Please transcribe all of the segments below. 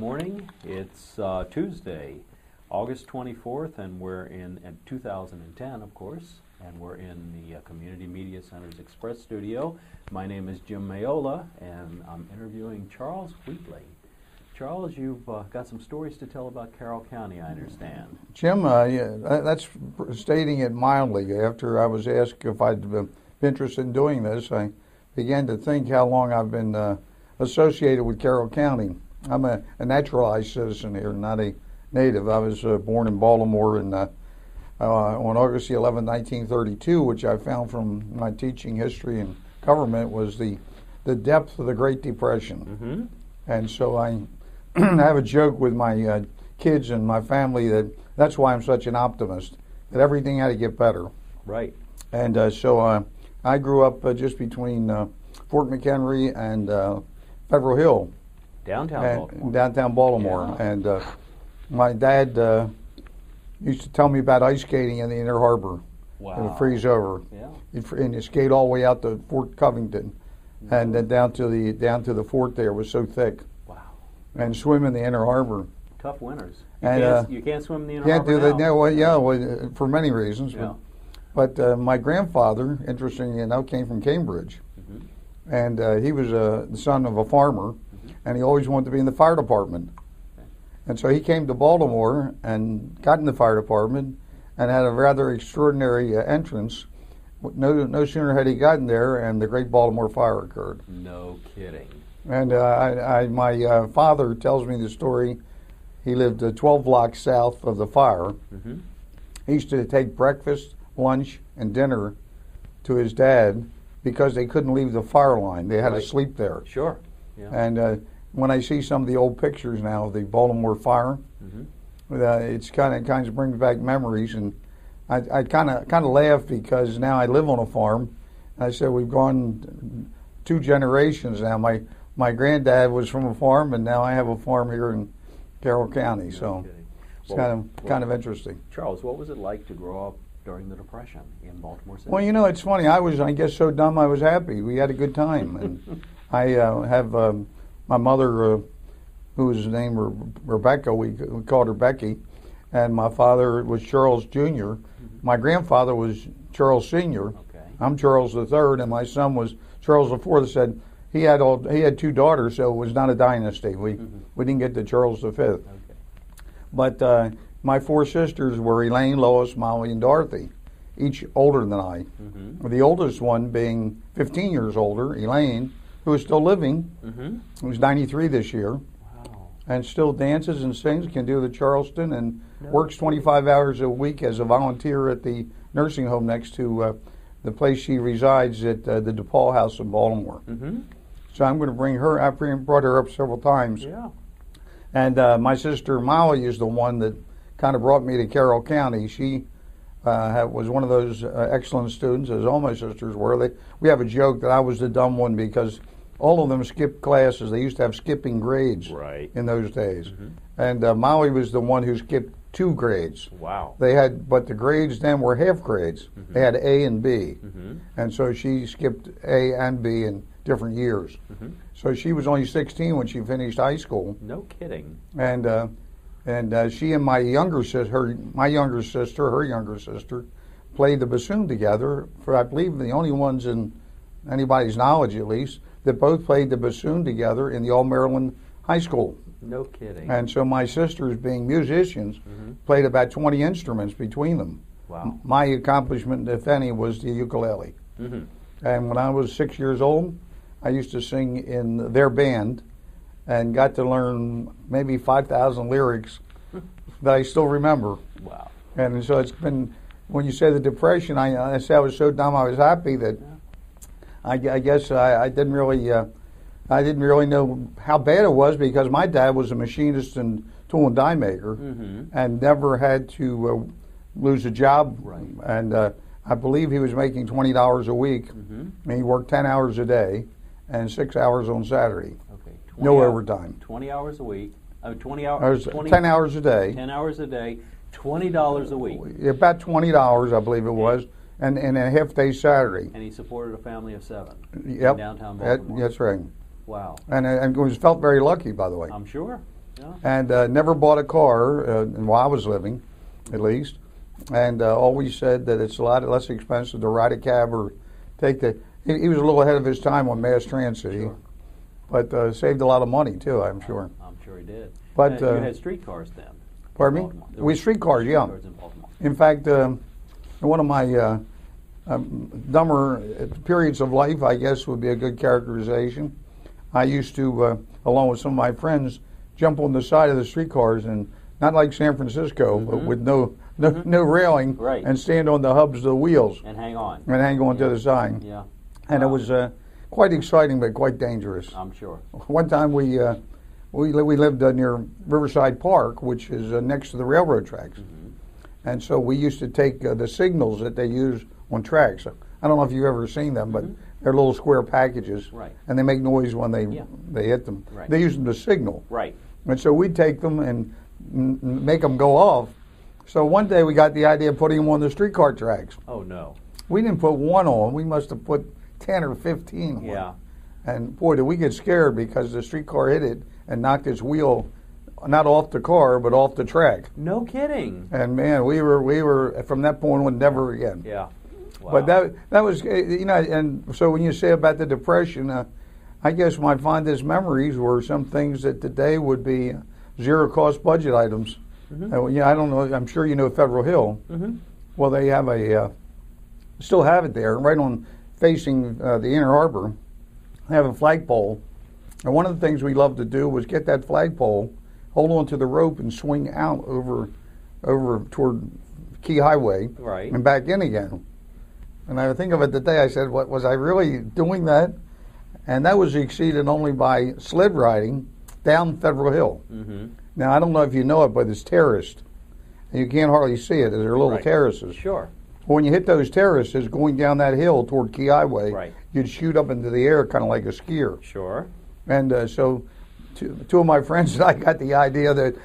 morning. It's Tuesday, August 24th, and we're in 2010, of course, and we're in the Community Media Center's Express Studio. My name is Jim Mayola, and I'm interviewing Charles Wheatley. Charles, you've got some stories to tell about Carroll County, I understand. Jim, that's stating it mildly. After I was asked if I'd be interested in doing this, I began to think how long I've been associated with Carroll County. I'm a naturalized citizen here, not a native. I was born in Baltimore on August 11, 1932, which I found from my teaching history and government was the depth of the Great Depression. Mm-hmm. And so I have a joke with my kids and my family that's why I'm such an optimist, that everything had to get better. Right. And so I grew up just between Fort McHenry and Federal Hill. Downtown Baltimore. Yeah. And my dad used to tell me about ice skating in the Inner Harbor. Wow. It would freeze over. Yeah. And you skate all the way out to Fort Covington. Mm-hmm. And then down to the fort there was so thick. Wow. And swim in the Inner Harbor. Tough winters. You can't swim in the Inner Harbor now. Can't do that. Well, for many reasons. Yeah. But my grandfather, interestingly enough, came from Cambridge. Mm-hmm. And he was the son of a farmer. Mm-hmm. And he always wanted to be in the fire department. Okay. And so he came to Baltimore and got in the fire department and had a rather extraordinary entrance. No sooner had he gotten there, and the Great Baltimore Fire occurred. No kidding. And my father tells me the story. He lived 12 blocks south of the fire. Mm-hmm. He used to take breakfast, lunch, and dinner to his dad because they couldn't leave the fire line. They had to sleep there. Sure. Yeah. And when I see some of the old pictures now of the Baltimore fire, mm-hmm. It's kind of brings back memories, and I kind of laugh because now I live on a farm. I said we've gone 2 generations now. My granddad was from a farm, and now I have a farm here in Carroll County. So it's kind of interesting. Charles, what was it like to grow up during the Depression in Baltimore City? Well, it's funny. I was, I guess, so dumb I was happy. We had a good time, and I have my mother, who was named Rebecca. We called her Becky, and my father was Charles Jr. Mm-hmm. My grandfather was Charles Sr. Okay. I'm Charles III, and my son was Charles IV. Said he had 2 daughters, so it was not a dynasty. We didn't get to Charles V. Okay. But my 4 sisters were Elaine, Lois, Molly, and Dorothy, each older than I. Mm-hmm. The oldest one being 15 years older, Elaine, who is still living, who's 93 this year. Wow. And still dances and sings, can do the Charleston, and works 25 hours a week as a volunteer at the nursing home next to the place she resides at the DePaul House in Baltimore. Mm-hmm. So I'm going to bring her. I've brought her up several times. Yeah. And my sister Molly is the one that kind of brought me to Carroll County. She was one of those excellent students, as all my sisters were. We have a joke that I was the dumb one because all of them skipped classes. They used to have skipping grades in those days. Mm-hmm. And Molly was the one who skipped 2 grades. Wow. But the grades then were half grades. Mm-hmm. They had A and B. Mm-hmm. And so she skipped A and B in different years. Mm-hmm. So she was only 16 when she finished high school. No kidding. And she and her younger sister, played the bassoon together for, I believe, the only ones in anybody's knowledge, at least, that both played the bassoon together in the All-Maryland High School. No kidding. And so my sisters, being musicians, played about 20 instruments between them. Wow. My accomplishment, if any, was the ukulele. Mm-hmm. And when I was 6 years old, I used to sing in their band and got to learn maybe 5,000 lyrics that I still remember. Wow. And so it's been, when you say the Depression, I say I was so dumb I was happy that I guess I didn't really know how bad it was because my dad was a machinist and tool and die maker and never had to lose a job. Right. And I believe he was making $20 a week. And he worked 10 hours a day and 6 hours on Saturday. Okay. No overtime. 20 hours a week. 20 hours. 10 hours a day. 10 hours a day. $20 a week. About $20, I believe it was. And a half day Saturday. And he supported a family of 7 in downtown Baltimore. That's right. Wow. And was felt very lucky, by the way. I'm sure. Yeah. And never bought a car while I was living, at least. And always said that it's a lot less expensive to ride a cab or take the. He was a little ahead of his time on mass transit, Sure. but saved a lot of money too, I'm sure. I'm sure he did. But you had streetcars then. Pardon me? Baltimore. There We were streetcars, yeah. streetcars in Baltimore. In fact, one of my dumber periods of life, I guess, would be a good characterization. I used to, along with some of my friends, jump on the side of the streetcars, and not like San Francisco, but with no railing, Right. and stand on the hubs of the wheels And hang on. and hang on to the side. Yeah. And Wow. it was quite exciting, but quite dangerous. I'm sure. One time we lived near Riverside Park, which is next to the railroad tracks. And so we used to take the signals that they use on tracks. I don't know if you've ever seen them, but they're little square packages. Right. And they make noise when they hit them. Right. They use them to signal. Right. And so we'd take them and make them go off. So one day we got the idea of putting them on the streetcar tracks. Oh, no. We didn't put one on. We must have put 10 or 15 on. Yeah. And boy, did we get scared because the streetcar hit it and knocked its wheel not off the car, but off the track. No kidding. And man, we were from that point on never again. Yeah. Wow. But that was, you know, and so when you say about the Depression, I guess my fondest memories were some things that today would be zero cost budget items. Yeah, I don't know. I'm sure you know Federal Hill. Well, they have still have it there, right on facing the Inner Harbor. They have a flagpole, and one of the things we loved to do was get that flagpole, hold on to the rope, and swing out over toward Key Highway, Right. and back in again. And I think of it today. I said, "What was I really doing that?" And that was exceeded only by sled riding down Federal Hill. Now I don't know if you know it, but it's terraced, and you can't hardly see it. There are little Right. terraces. Sure. When you hit those terraces going down that hill toward Key Highway, Right. you'd shoot up into the air kind of like a skier. Sure. And so two of my friends and I got the idea that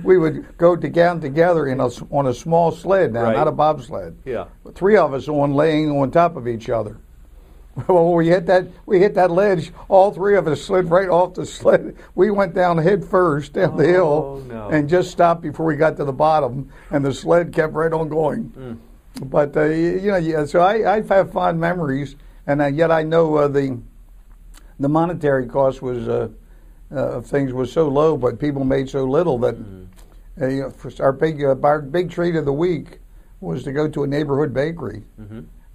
we would go down together on a small sled now, Right. not a bobsled. Yeah. Three of us laying on top of each other. Well, when we hit that ledge, all three of us slid right off the sled. We went down head first down the hill no. and just stopped before we got to the bottom, and the sled kept right on going. But you know, yeah. So I have fond memories, and yet I know the monetary cost was of things was so low, but people made so little that you know, for our big treat of the week was to go to a neighborhood bakery,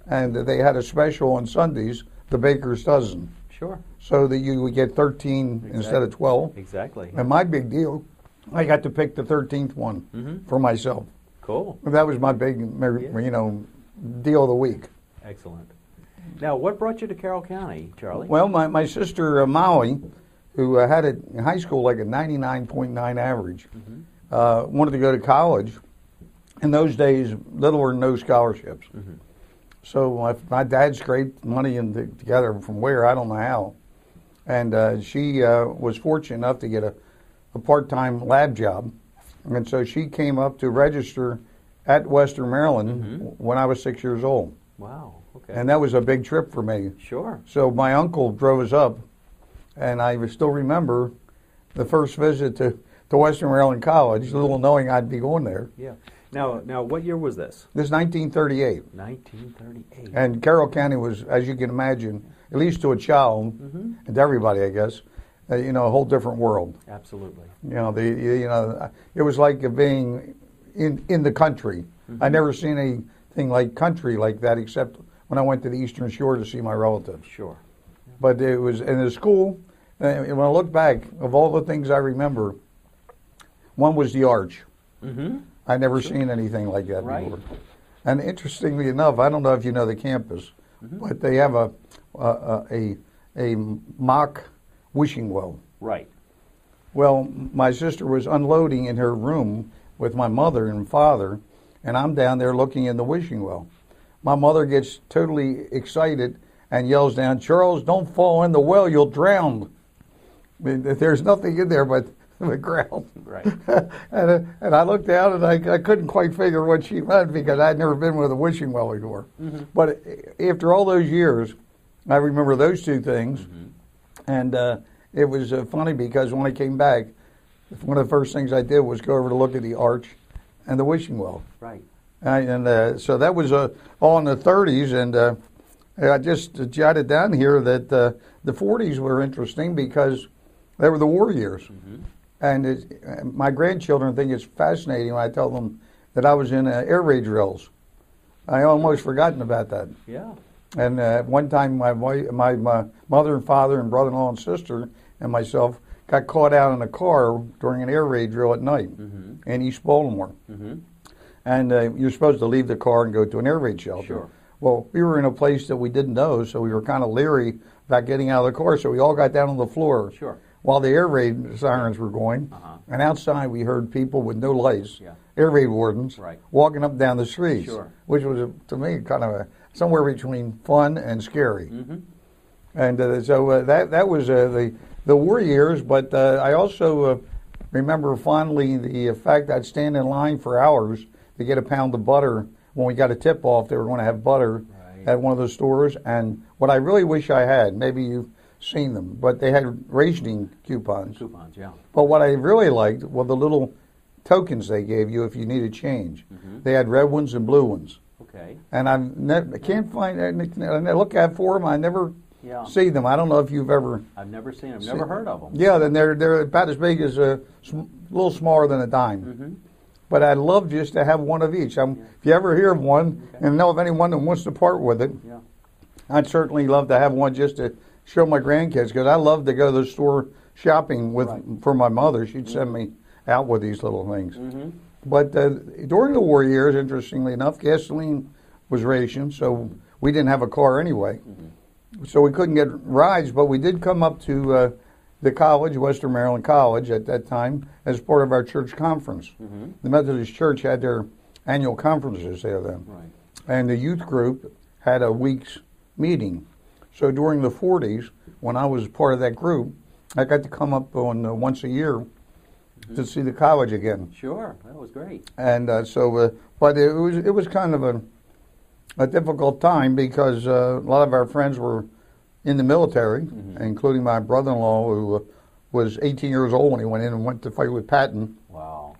and they had a special on Sundays, the baker's dozen, Sure. so that you would get 13 instead of 12. Exactly. And my big deal, I got to pick the 13th one for myself. Cool. That was my big, you know, deal of the week. Excellent. Now, what brought you to Carroll County, Charlie? Well, my sister Molly, who had in high school like a 99.9 average, wanted to go to college. In those days, little or no scholarships. So my dad scraped money together from where, I don't know how. And she was fortunate enough to get a part-time lab job. And so she came up to register at Western Maryland when I was 6 years old. Wow. Okay. And that was a big trip for me. Sure. So my uncle drove us up, and I still remember the first visit to Western Maryland College, little knowing I'd be going there. Yeah. Now, what year was this? This is 1938. 1938. And Carroll County was, as you can imagine, at least to a child, and to everybody, I guess, you know, a whole different world. Absolutely. You know, it was like being in the country. I never seen anything like country like that except when I went to the Eastern Shore to see my relatives. Sure. But it was in the school. When I look back, of all the things I remember, one was the arch. I never seen anything like that before. And interestingly enough, I don't know if you know the campus, but they have a mock wishing well. Right. Well, my sister was unloading in her room with my mother and father, and I'm down there looking in the wishing well. My mother gets totally excited and yells down, "Charles, don't fall in the well, you'll drown." I mean, there's nothing in there but the ground. Right. and I looked down and I couldn't quite figure what she meant because I'd never been with a wishing well before. But after all those years, I remember those two things. And it was funny because when I came back, one of the first things I did was go over to look at the arch and the wishing well. Right. So that was all in the 30s, and I just jotted down here that the 40s were interesting because they were the war years. Mm-hmm. And my grandchildren think it's fascinating when I tell them that I was in air raid drills. I almost forgotten about that. Yeah. And one time, my mother and father and brother-in-law and sister and myself got caught out in a car during an air raid drill at night in East Baltimore. Mm-hmm. And you're supposed to leave the car and go to an air raid shelter. Sure. Well, we were in a place that we didn't know, so we were kind of leery about getting out of the car, so we all got down on the floor Sure. while the air raid sirens were going. Uh-huh. And outside we heard people with no lights, Yeah. air raid wardens, Right. walking up and down the streets, Sure. which was, to me, kind of somewhere between fun and scary. Mm-hmm. And so that was the war years, but I also remember fondly the fact I'd stand in line for hours to get a pound of butter when we got a tip-off they were going to have butter at one of those stores. And what I really wish I had, maybe you've seen them, but they had rationing coupons. Coupons, yeah. But what I really liked were the little tokens they gave you if you needed change. Mm-hmm. They had red ones and blue ones. Okay. And I can't find, and I look at for them, I never see them. I don't know if you've ever. I've never seen them, never heard of them. Yeah, then they're about as big as a little smaller than a dime. Mm-hmm. But I'd love just to have one of each. If you ever hear of one and know of anyone that wants to part with it, Yeah. I'd certainly love to have one just to show my grandkids, because I love to go to the store shopping for my mother. She'd send me out with these little things. Mm-hmm. But during the war years, interestingly enough, gasoline was rationed, so we didn't have a car anyway. Mm-hmm. So we couldn't get rides, but we did come up to the college, Western Maryland College at that time, as part of our church conference. Mm-hmm. The Methodist Church had their annual conferences there then. Right. And the youth group had a week's meeting. So during the 40s, when I was part of that group, I got to come up on once a year to see the college again. Sure, that was great. And but it was kind of a difficult time because a lot of our friends were in the military, including my brother-in-law, who was 18 years old when he went in and went to fight with Patton. Wow.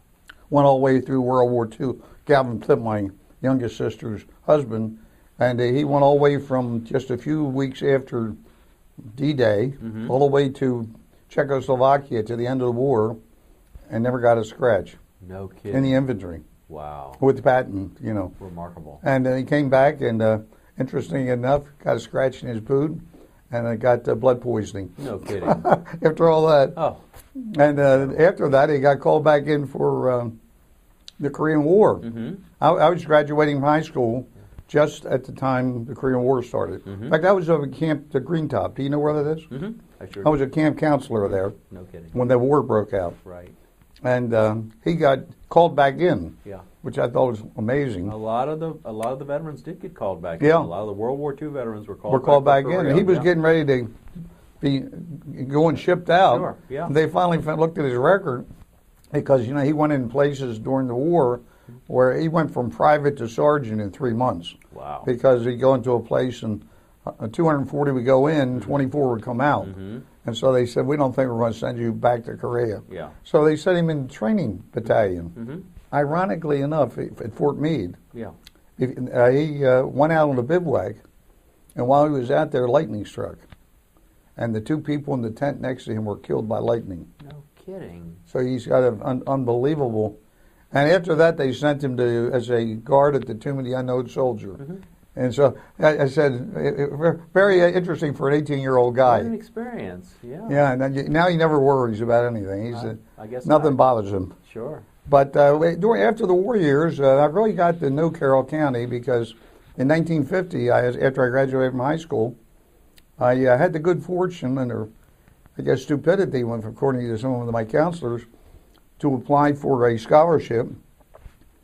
Went all the way through World War II. Galvin Plitt, my youngest sister's husband, and he went all the way from just a few weeks after D-Day all the way to Czechoslovakia to the end of the war, and never got a scratch No kidding. in the infantry Wow. with Patton, you know. Remarkable. And he came back, and interesting enough, got a scratch in his boot, and I got blood poisoning. No kidding. After all that. Oh. And after that, he got called back in for the Korean War. Mm-hmm. I was graduating from high school just at the time the Korean War started. Mm-hmm. In fact, I was over at Camp the Green Top. Do you know where that is? Mm-hmm. I sure I was a camp counselor there No kidding. when the war broke out. Right. And he got called back in, Yeah. which I thought was amazing. A lot of the veterans did get called back. Yeah. In. A lot of the World War II veterans were called. Were called back for in, Korea. and he was Yeah. getting ready to be going shipped out. Sure, yeah. They finally looked at his record because he went in places during the war where he went from private to sergeant in 3 months. Wow. Because he'd go into a place and 240 would go in, 24 would come out. Mm-hmm. And so they said, we don't think we're going to send you back to Korea. Yeah. So they sent him in training battalion. Mm-hmm. Ironically enough, at Fort Meade, Yeah. he went out on a bivouac, and while he was out there, lightning struck. And the two people in the tent next to him were killed by lightning. No kidding. So he's got an unbelievable. And after that, they sent him as a guard at the Tomb of the Unknown Soldier. Mm-hmm. And so I said, very interesting for an 18-year-old guy. What an experience. Yeah. Yeah, and now he never worries about anything. I guess nothing not. bothers him. Sure. But after the war years, I really got to know Carroll County because in 1950, after I graduated from high school, I had the good fortune and, I guess, stupidity, according to some of my counselors, to apply for a scholarship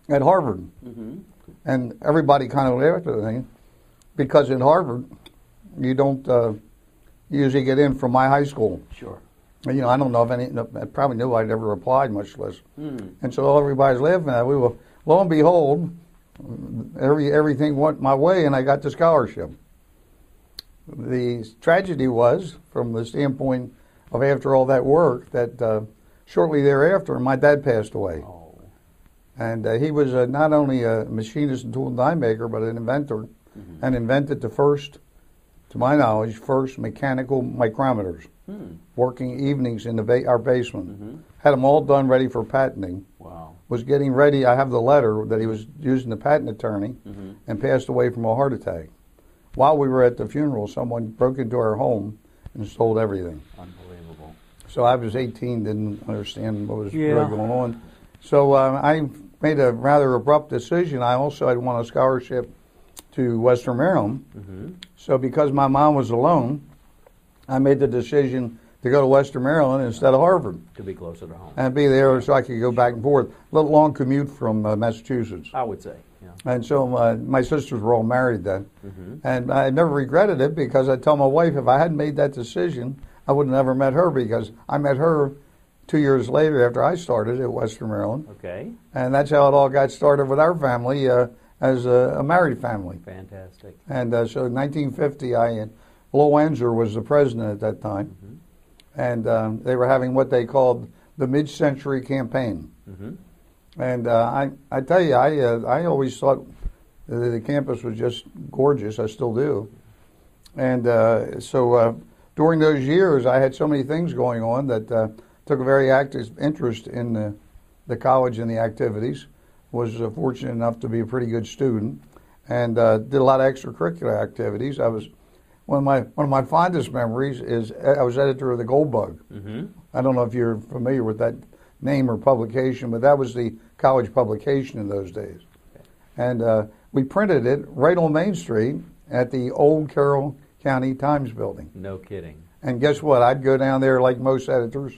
at Harvard. Mm-hmm. And everybody kind of laughed at me because at Harvard, you don't usually get in from my high school. Sure. I don't know if any, probably nobody ever applied, much less. Mm. And so everybody's laughing at me. Well, lo and behold, everything went my way, and I got the scholarship. The tragedy was, from the standpoint of after all that work, that shortly thereafter, my dad passed away. Oh. And he was not only a machinist and tool and die maker, but an inventor, and invented the first, to my knowledge, first mechanical micrometers, working evenings in our basement. Had them all done ready for patenting. Wow. Was getting ready. I have the letter that he was using the patent attorney, and passed away from a heart attack. While we were at the funeral, someone broke into our home and stole everything. Unbelievable. So I was 18, didn't understand what was Yeah. really going on. So I made a rather abrupt decision. I also had won a scholarship to Western Maryland. So because my mom was alone, I made the decision to go to Western Maryland instead of Harvard. To be closer to home. And be there so I could go back and forth. A little long commute from Massachusetts. I would say, yeah. And so my sisters were all married then. And I never regretted it because I told my wife if I hadn't made that decision, I would have never met her, because I met her 2 years later after I started at Western Maryland. Okay. And that's how it all got started with our family as a married family. Fantastic. And so in 1950, Lowell Enzer was the president at that time. And they were having what they called the mid-century campaign. And I tell you, I always thought the campus was just gorgeous. I still do. And so during those years, I had so many things going on that took a very active interest in the college and the activities. Was fortunate enough to be a pretty good student, and did a lot of extracurricular activities. I was one of my fondest memories is I was editor of the Gold Bug. I don't know if you're familiar with that name or publication, but that was the college publication in those days. And we printed it right on Main Street at the old Carroll County Times building. No kidding. And guess what? I'd go down there like most editors,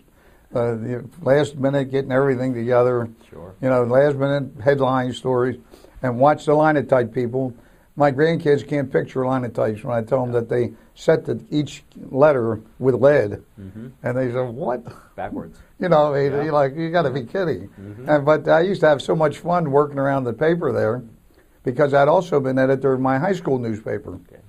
last minute getting everything together. Sure. Last minute headline stories, and watch the linotype people. My grandkids can't picture linotypes when I tell them that they set each letter with lead, and they say, "What?" Backwards. You're like, you got to be kidding. But I used to have so much fun working around the paper there, because I'd also been editor of my high school newspaper. Okay.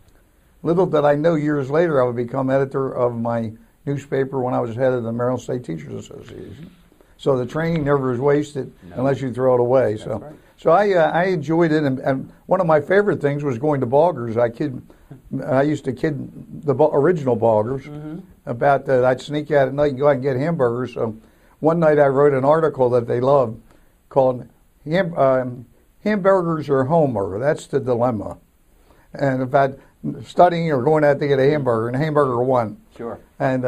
Little did I know, years later I would become editor of my newspaper when I was head of the Maryland State Teachers Association. So the training never is wasted unless you throw it away. That's right. So I enjoyed it, and one of my favorite things was going to Boggers. I used to kid the original Boggers about that. I'd sneak out at night and go out and get hamburgers. So one night I wrote an article that they loved called "Hamburgers or Homer? That's the dilemma." And about studying or going out to get a hamburger, and a hamburger won. Sure. And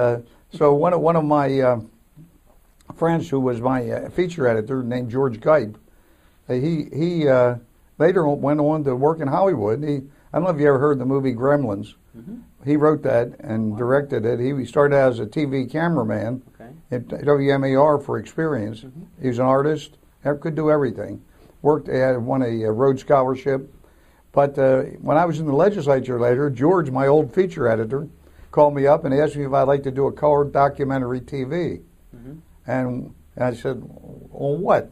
so one of my friends, who was my feature editor, named George Geip, he later went on to work in Hollywood. I don't know if you ever heard the movie Gremlins. He wrote that and directed it. He started out as a TV cameraman at WMAR for experience. He was an artist, could do everything. Won a Rhodes Scholarship. But when I was in the legislature later, George, my old feature editor, called me up and asked me if I'd like to do a color documentary TV. And I said, "On what?"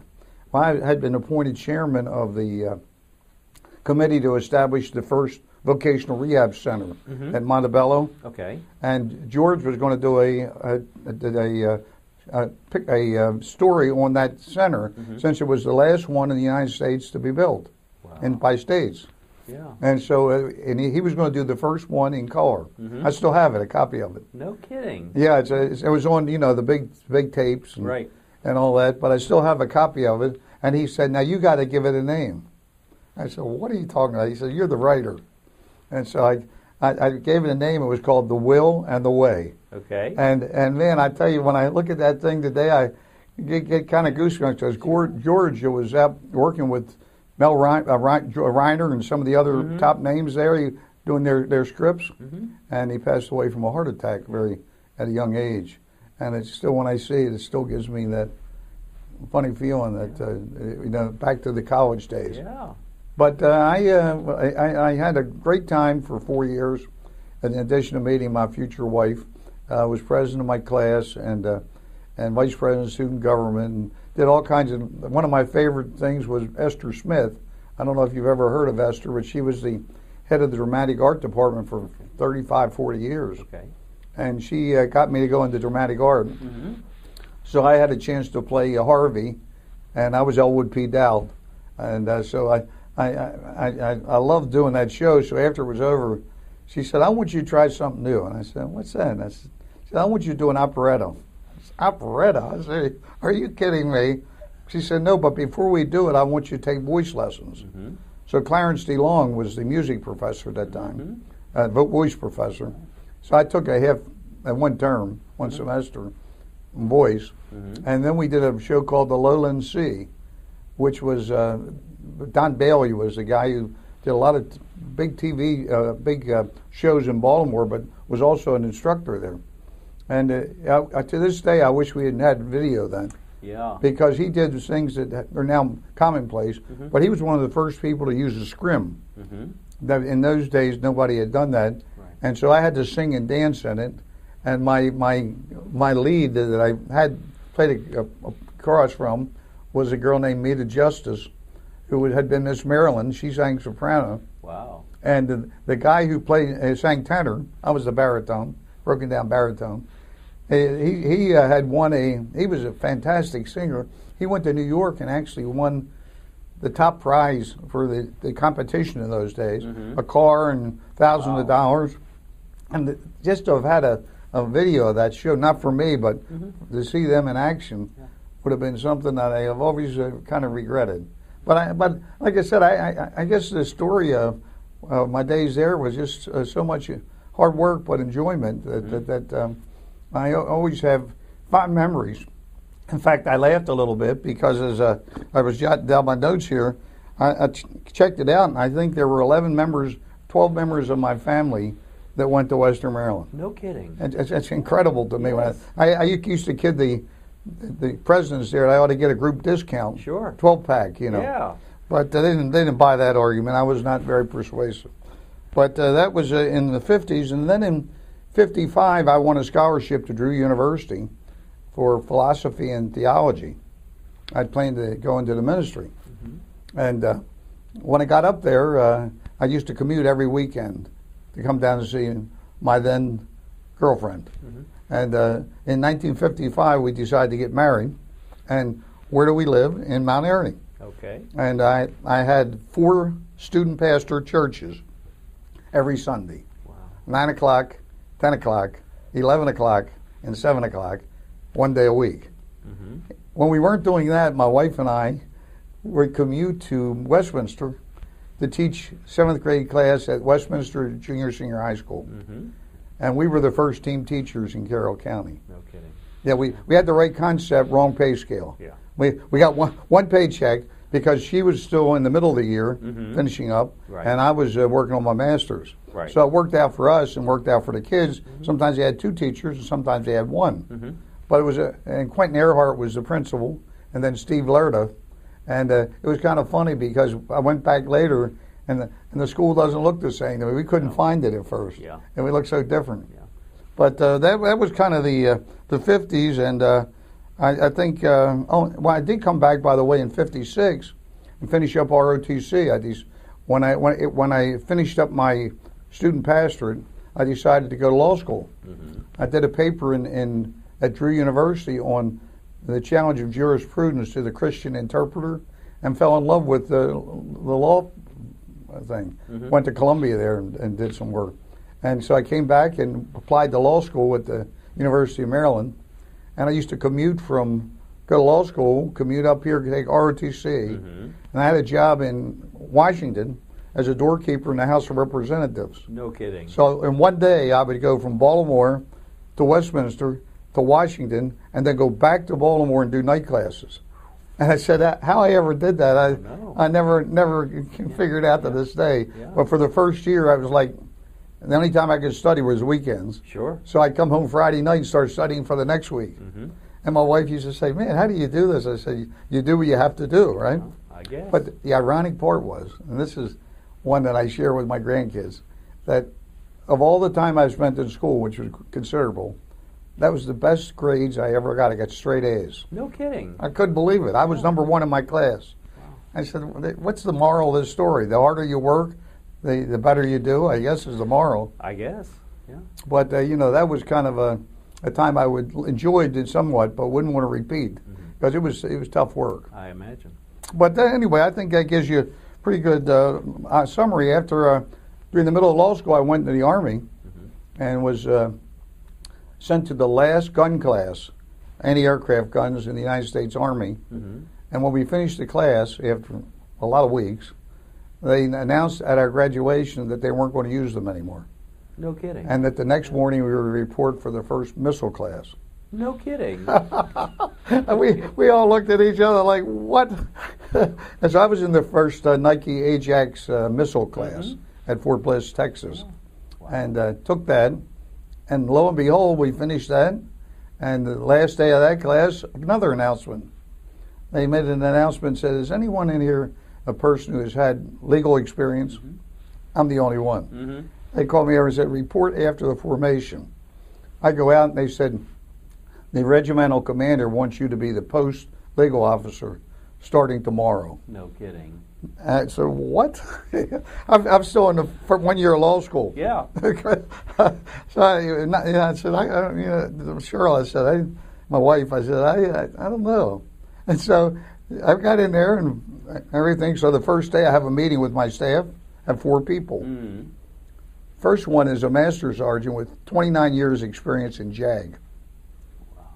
Well, I had been appointed chairman of the committee to establish the first vocational rehab center at Montebello. Okay. And George was going to do a story on that center, since it was the last one in the United States to be built, and by states. Yeah. And so he was going to do the first one in color. I still have it, a copy of it. No kidding. Yeah, it was on the big tapes and all that, but I still have a copy of it. And he said, "Now you got to give it a name." I said, "What are you talking about?" He said, "You're the writer." And so I gave it a name. It was called The Will and the Way. Okay. And man, I tell you, when I look at that thing today, I get kind of goosebumps, because George was out working with Mel Reiner and some of the other top names there, doing their scripts, and he passed away from a heart attack at a young age. And it's still, when I see it, it still gives me that funny feeling that back to the college days. Yeah. But I had a great time for 4 years. In addition to meeting my future wife, I was president of my class and vice president of student government, and did all kinds of. One of my favorite things was Esther Smith. I don't know if you've ever heard of Esther, but she was the head of the dramatic art department for 35, 40 years. Okay. And she got me to go into dramatic art. So I had a chance to play Harvey, and I was Elwood P. Dowd. And so I loved doing that show. So after it was over, she said, I want you to try something new. And I said, what's that? And she said, I want you to do an operetta. I said, operetta? I said, are you kidding me? She said, no, but before we do it, I want you to take voice lessons. Mm-hmm. So Clarence DeLong was the music professor at that time, voice professor. So I took one term, one semester, in voice. Mm-hmm. And then we did a show called The Lowland Sea, which was, Don Bailey was the guy who did a lot of big TV, shows in Baltimore, but was also an instructor there. And to this day, I wish we hadn't had video then. Yeah. Because he did things that are now commonplace, but he was one of the first people to use a scrim. That in those days, nobody had done that. Right. And so I had to sing and dance in it. And my lead that I had played a chorus from was a girl named Meta Justice, who had been Miss Maryland. She sang soprano. Wow. And the guy who sang tenor, I was the baritone, broken down baritone. He had won he was a fantastic singer. He went to New York and actually won the top prize for the competition in those days, a car and thousands of dollars. And just to have had a video of that show, not for me, but to see them in action would have been something that I have always kind of regretted. But like I said, I guess the story of my days there was just so much hard work but enjoyment that I always have fond memories. In fact, I laughed a little bit because as I was jotting down my notes here, I checked it out, and I think there were 12 members of my family that went to Western Maryland. No kidding. It's incredible to me. Yes. I used to kid the presidents there, I ought to get a group discount. Sure. 12-pack, you know. Yeah. But they didn't buy that argument. I was not very persuasive. But that was in the 50s. And then in 55, I won a scholarship to Drew University for philosophy and theology. I'd planned to go into the ministry. And when I got up there, I used to commute every weekend to come down to see my then girlfriend. And in 1955, we decided to get married. And where do we live? In Mount Airy. Okay. And I had 4 student pastor churches every Sunday. Wow. 9 o'clock, 10 o'clock, 11 o'clock, and 7 o'clock, one day a week. When we weren't doing that, my wife and I would commute to Westminster to teach 7th grade class at Westminster Junior Senior High School. And we were the first team teachers in Carroll County. No kidding. Yeah, we had the right concept, wrong pay scale. Yeah. We got one paycheck because she was still in the middle of the year finishing up, and I was working on my master's. Right. So it worked out for us and worked out for the kids. Sometimes they had 2 teachers and sometimes they had 1. But it was and Quentin Earhart was the principal, and then Steve Lerda. And it was kind of funny because I went back later, and the school doesn't look the same. I mean, we couldn't find it at first, and we looked so different. But that was kind of the 50s, and I think I did come back, by the way, in 56 and finish up ROTC. When I finished up my student pastorate, I decided to go to law school. I did a paper at Drew University on the challenge of jurisprudence to the Christian interpreter, and fell in love with the law thing. Went to Columbia there and did some work. And so I came back and applied to law school at the University of Maryland. And I used to go to law school, commute up here, take ROTC. And I had a job in Washington as a doorkeeper in the House of Representatives. No kidding. So in one day, I would go from Baltimore to Westminster to Washington, and then go back to Baltimore and do night classes. And I said, how I ever did that, I never figured out to this day. But for the first year, I was like, the only time I could study was weekends. Sure. So I'd come home Friday night and start studying for the next week. And my wife used to say, man, how do you do this? I said, you do what you have to do, right? Well, I guess. But the ironic part was, and this is one that I share with my grandkids, that of all the time I spent in school, which was considerable, that was the best grades I ever got. I got straight A's. No kidding. I couldn't believe it. I was number 1 in my class. Wow. I said, what's the moral of this story? The harder you work, the better you do, I guess, is the moral. I guess, yeah. But, that was kind of a time I would enjoyed it somewhat, but wouldn't want to repeat because it was tough work. I imagine. But anyway, I think that gives you a pretty good summary. After during the middle of law school, I went to the Army and was sent to the last gun class, anti-aircraft guns in the United States Army. And when we finished the class, after a lot of weeks, they announced at our graduation that they weren't going to use them anymore. No kidding. And that the next morning we were to report for the first missile class. No kidding. And we all looked at each other like, what? And so I was in the first Nike Ajax missile class at Fort Bliss, Texas. Wow. And took that. And lo and behold, we finished that. And the last day of that class, another announcement. They made an announcement, said, is anyone in here a person who has had legal experience? I'm the only one. They called me over and said, report after the formation. I go out and they said, the regimental commander wants you to be the post legal officer starting tomorrow. No kidding. So what? I'm still in the 1 year of law school. Yeah. So I said, Cheryl, I said, my wife, I said, I don't know. And so I got in there and everything. So the first day I have a meeting with my staff, I have 4 people. First one is a master sergeant with 29 years experience in JAG.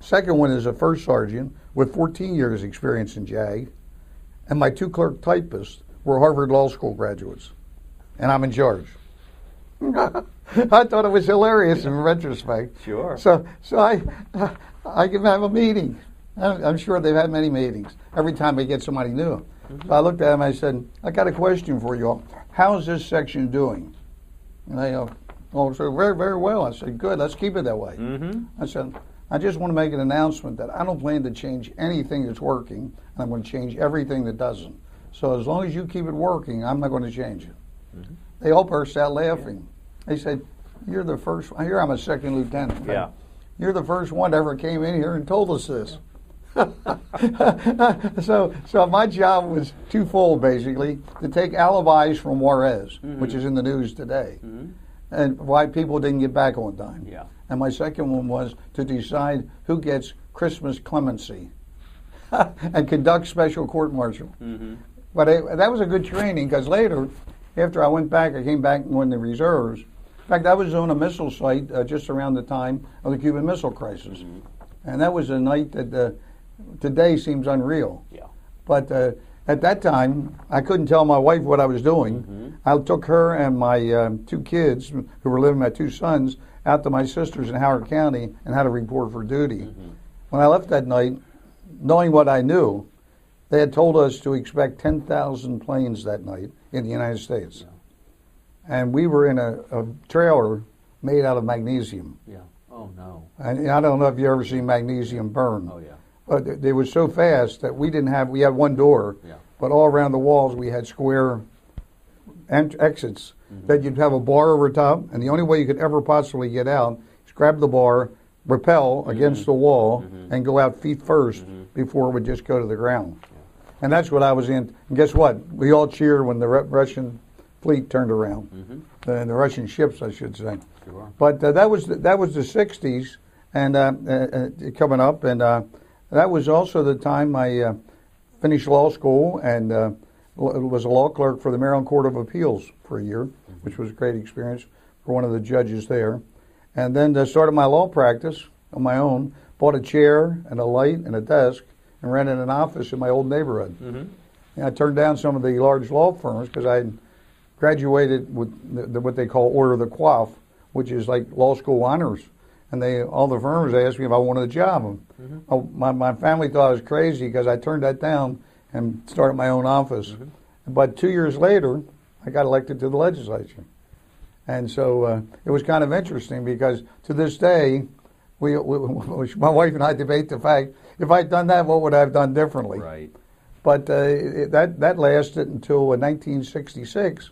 Second one is a first sergeant with 14 years experience in JAG. And my 2 clerk typists were Harvard Law School graduates. And I'm in charge. I thought it was hilarious in retrospect. Sure. So I can have a meeting. I'm sure they've had many meetings every time they get somebody new. So I looked at them and I said, I got a question for you all. How's this section doing? And they said, very, very well. I said, good, let's keep it that way. I said, I just want to make an announcement that I don't plan to change anything that's working, and I'm going to change everything that doesn't. So as long as you keep it working, I'm not going to change it. They all burst out laughing. They said, you're the first, here I'm a second lieutenant. Yeah. You're the first one that ever came in here and told us this. So my job was twofold, basically, to take alibis from Juarez, which is in the news today, and why people didn't get back on time. Yeah. And my second one was to decide who gets Christmas clemency and conduct special court martial. But that was a good training because later, after I went back, I came back and went in the reserves. In fact, I was on a missile site just around the time of the Cuban Missile Crisis. And that was a night that today seems unreal. Yeah. But at that time, I couldn't tell my wife what I was doing. I took her and my 2 kids, who were living, my 2 sons, out to my sisters in Howard County and had to report for duty. When I left that night, knowing what I knew, they had told us to expect 10,000 planes that night in the United States. Yeah. And we were in a trailer made out of magnesium. Yeah. Oh, no. And I don't know if you ever seen magnesium burn. Oh, yeah. But they were so fast that we had 1 door, but all around the walls we had square exits that you'd have a bar over top, and the only way you could ever possibly get out is grab the bar, rappel against the wall, and go out feet first before it would just go to the ground. And that's what I was in. And guess what? We all cheered when the Russian fleet turned around, the Russian ships, I should say. Sure. But that was the 60s, and coming up, and that was also the time I finished law school and was a law clerk for the Maryland Court of Appeals for a year, which was a great experience for one of the judges there. And then started my law practice on my own, bought a chair and a light and a desk, and rented an office in my old neighborhood. And I turned down some of the large law firms because I had graduated with what they call Order of the Coif, which is like law school honors. And all the firms asked me if I wanted a job. My family thought I was crazy because I turned that down and started my own office. But 2 years later, I got elected to the legislature. And so it was kind of interesting because to this day, my wife and I debate the fact, if I'd done that, what would I have done differently? Right. But that lasted until 1966.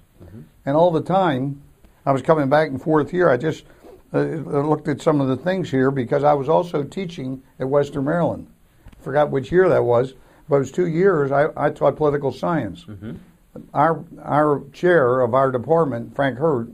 And all the time, I was coming back and forth here. I just looked at some of the things here because I was also teaching at Western Maryland. I forgot which year that was, but it was 2 years. I taught political science. Our chair of our department, Frank Hurt,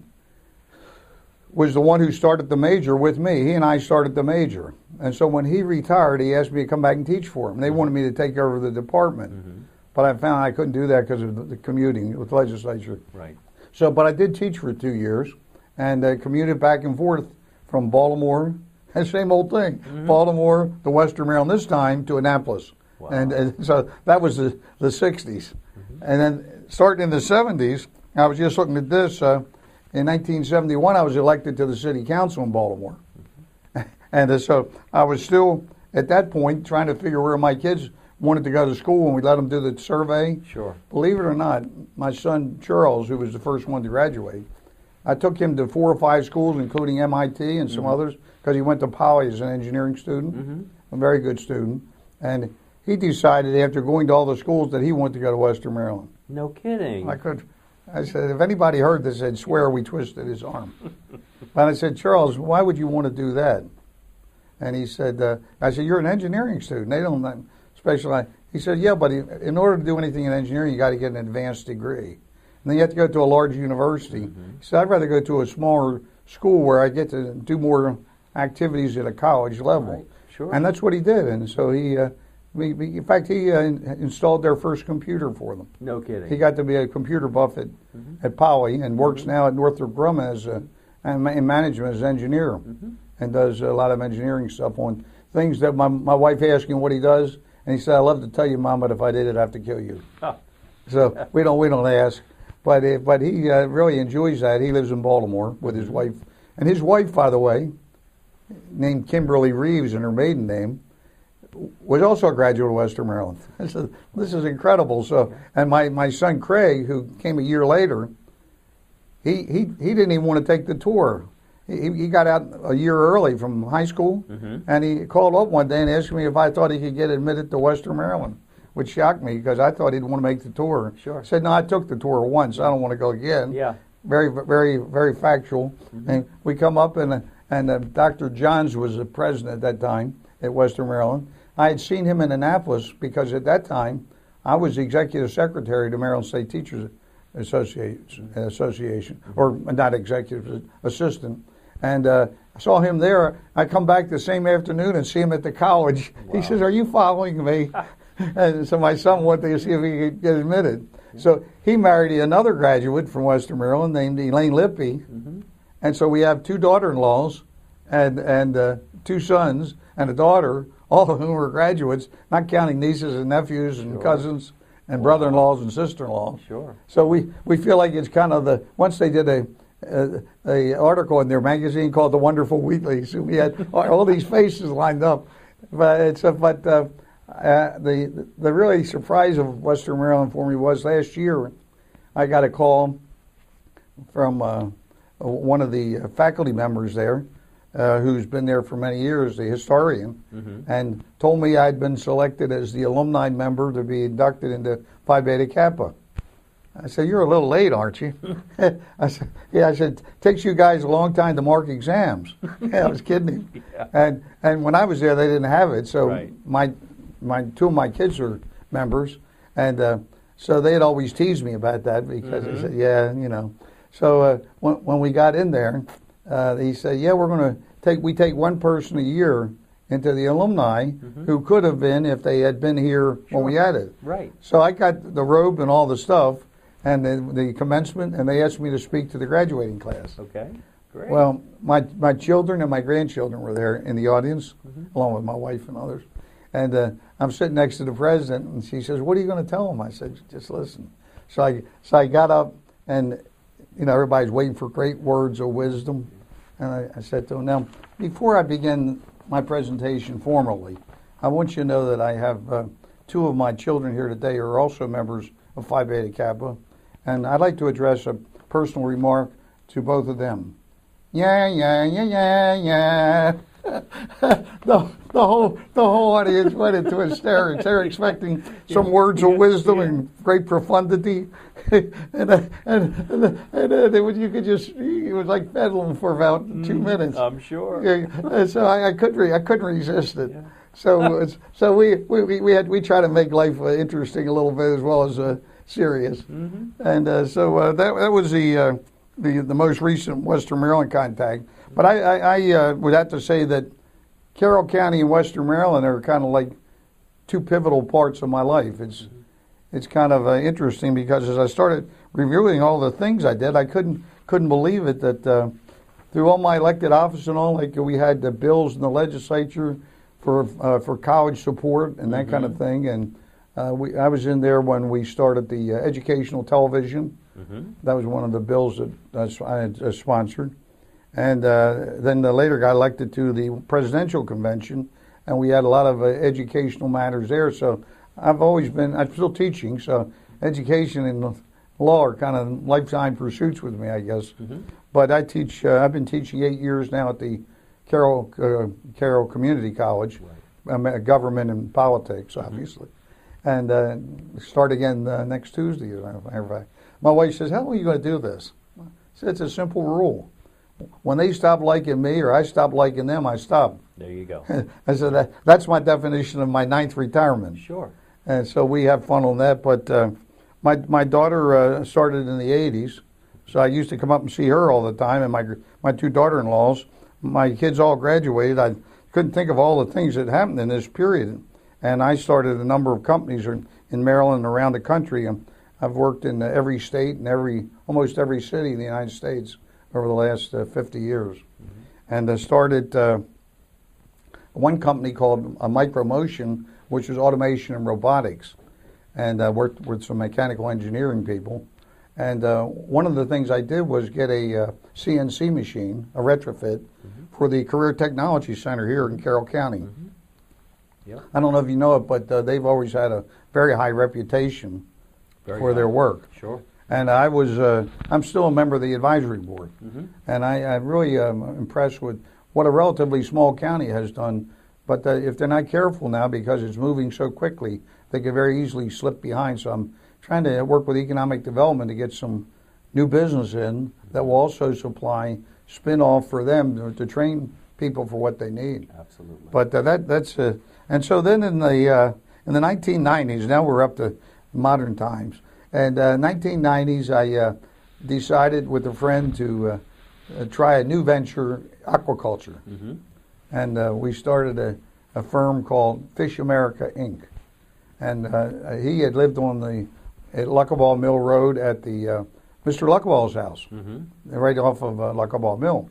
was the one who started the major with me. He and I started the major. And so when he retired, he asked me to come back and teach for him. They wanted me to take over the department. But I found I couldn't do that because of the commuting with the legislature. Right. So, but I did teach for 2 years and commuted back and forth from Baltimore, and same old thing, Baltimore to Western Maryland, this time to Annapolis. Wow. And so that was the 60s. And then starting in the 70s, I was just looking at this. In 1971, I was elected to the city council in Baltimore. And so I was still, at that point, trying to figure where my kids wanted to go to school, and we let them do the survey. Sure. Believe it or not, my son Charles, who was the first one to graduate, I took him to 4 or 5 schools, including MIT and some others, because he went to Poly as an engineering student, a very good student. And he decided after going to all the schools that he wanted to go to Western Maryland. No kidding. I said, if anybody heard this, they'd swear we twisted his arm. But I said, Charles, why would you want to do that? And he said, I said, you're an engineering student. They don't specialize. He said, yeah, but in order to do anything in engineering, you got to get an advanced degree. And then you have to go to a large university. He said, I'd rather go to a smaller school where I get to do more activities at a college level. Right. Sure. And that's what he did. And so he, in fact, he installed their first computer for them. No kidding. He got to be a computer buff at Poly and works now at Northrop Grumman as in management as engineer and does a lot of engineering stuff on things that my wife asked him what he does, and he said, "I love to tell you, Mom, but if I did, I'd have to kill you." Huh. So we don't ask, but he really enjoys that. He lives in Baltimore with his wife, and his wife, by the way, named Kimberly Reeves, and her maiden name, was also a graduate of Western Maryland. This is incredible. So, and my son Craig, who came a year later, he didn't even want to take the tour. He got out a year early from high school, and he called up one day and asked me if I thought he could get admitted to Western Maryland, which shocked me because I thought he'd want to make the tour. Sure. I said, no, I took the tour once. I don't want to go again. Yeah. Very, very, very factual. And we come up, and Dr. Johns was the president at that time at Western Maryland. I had seen him in Annapolis because at that time I was the executive secretary to Maryland State Teachers Association, or not executive, assistant. And I saw him there. I come back the same afternoon and see him at the college. Wow. He says, "Are you following me?" And so my son wanted to see if he could get admitted. So he married another graduate from Western Maryland named Elaine Lippy. And so we have 2 daughter-in-laws and 2 sons and a daughter, all of whom are graduates, not counting nieces and nephews and cousins and brother-in-laws and sister-in-laws. Sure. So we feel like it's kind of once they did a article in their magazine called The Wonderful Wheatley, so we had all these faces lined up. But the really surprise of Western Maryland for me was last year I got a call from one of the faculty members there, who's been there for many years, the historian, and told me I'd been selected as the alumni member to be inducted into Phi Beta Kappa. I said, "You're a little late, aren't you?" I said, "Yeah." I said, "It takes you guys a long time to mark exams." I was kidding him. Yeah. And when I was there, they didn't have it. So my 2 of my kids are members, and so they'd always tease me about that because they said, "Yeah, you know." So when we got in there, he said, "Yeah, we're going to take one person a year into the alumni who could have been if they had been here when we had it." Right. So I got the robe and all the stuff and the commencement, and they asked me to speak to the graduating class. Okay, great. Well, my children and my grandchildren were there in the audience, along with my wife and others. And I'm sitting next to the president, and she says, "What are you going to tell them?" I said, "Just listen." So I got up, and everybody's waiting for great words of wisdom. And I said to him, "Now, before I begin my presentation formally, I want you to know that I have 2 of my children here today who are also members of Phi Beta Kappa, and I'd like to address a personal remark to both of them." Yeah. The whole audience went into hysterics. They were expecting some words of wisdom and great profundity, and you could just, it was like peddling for about 2 minutes. I'm sure. Yeah, so I couldn't resist it. Yeah. So we try to make life interesting a little bit as well as serious, and so that was the most recent Western Maryland contact. But I would have to say that Carroll County and Western Maryland are kind of like two pivotal parts of my life. It's kind of interesting because as I started reviewing all the things I did, I couldn't believe it that through all my elected office and all, like we had the bills in the legislature for college support and that kind of thing, and I was in there when we started the educational television. That was one of the bills that I had sponsored. And then later got elected to the presidential convention, and we had a lot of educational matters there. So I'm still teaching, so education and law are kind of lifetime pursuits with me, I guess. But I teach, I've been teaching 8 years now at the Carroll Community College, government and politics, obviously. And start again next Tuesday, as a matter of fact. My wife says, how long are you going to do this? I said, it's a simple rule. When they stop liking me or I stop liking them, I stop. There you go. I said, that's my definition of my 9th retirement. Sure. And so we have fun on that. But my daughter started in the 80s, so I used to come up and see her all the time, and my two daughter-in-laws. My kids all graduated. I couldn't think of all the things that happened in this period. And I started a number of companies in Maryland and around the country. I've worked in every state and almost every city in the United States over the last 50 years. And I started one company called Micromotion, which was automation and robotics, and worked with some mechanical engineering people. And one of the things I did was get a CNC machine, a retrofit, for the Career Technology Center here in Carroll County. Yep. I don't know if you know it, but they've always had a very high reputation for their work. Sure. And I'm still a member of the advisory board. And I'm really impressed with what a relatively small county has done. But if they're not careful now, because it's moving so quickly, they could very easily slip behind. So I'm trying to work with economic development to get some new business in that will also supply spin-off for them to train people for what they need. Absolutely. But and so then in the 1990s, now we're up to modern times. And 1990s, I decided with a friend to try a new venture, aquaculture. And we started a firm called Fish America, Inc. And he had lived at Luckaball Mill Road at the Mr. Luckaball's house, right off of Luckaball Mill.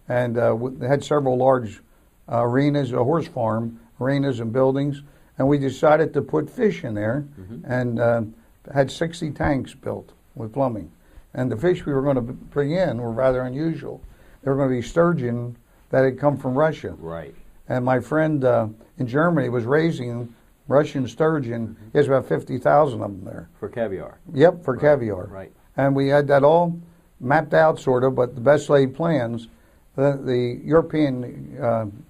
And they had several large arenas, a horse farm, arenas and buildings. And we decided to put fish in there and had 60 tanks built with plumbing. And the fish we were going to bring in were rather unusual. They were going to be sturgeon that had come from Russia. Right. And my friend in Germany was raising Russian sturgeon. He has about 50,000 of them there. For caviar. Yep, for caviar. Right. And we had that all mapped out, sort of, but the best laid plans. The European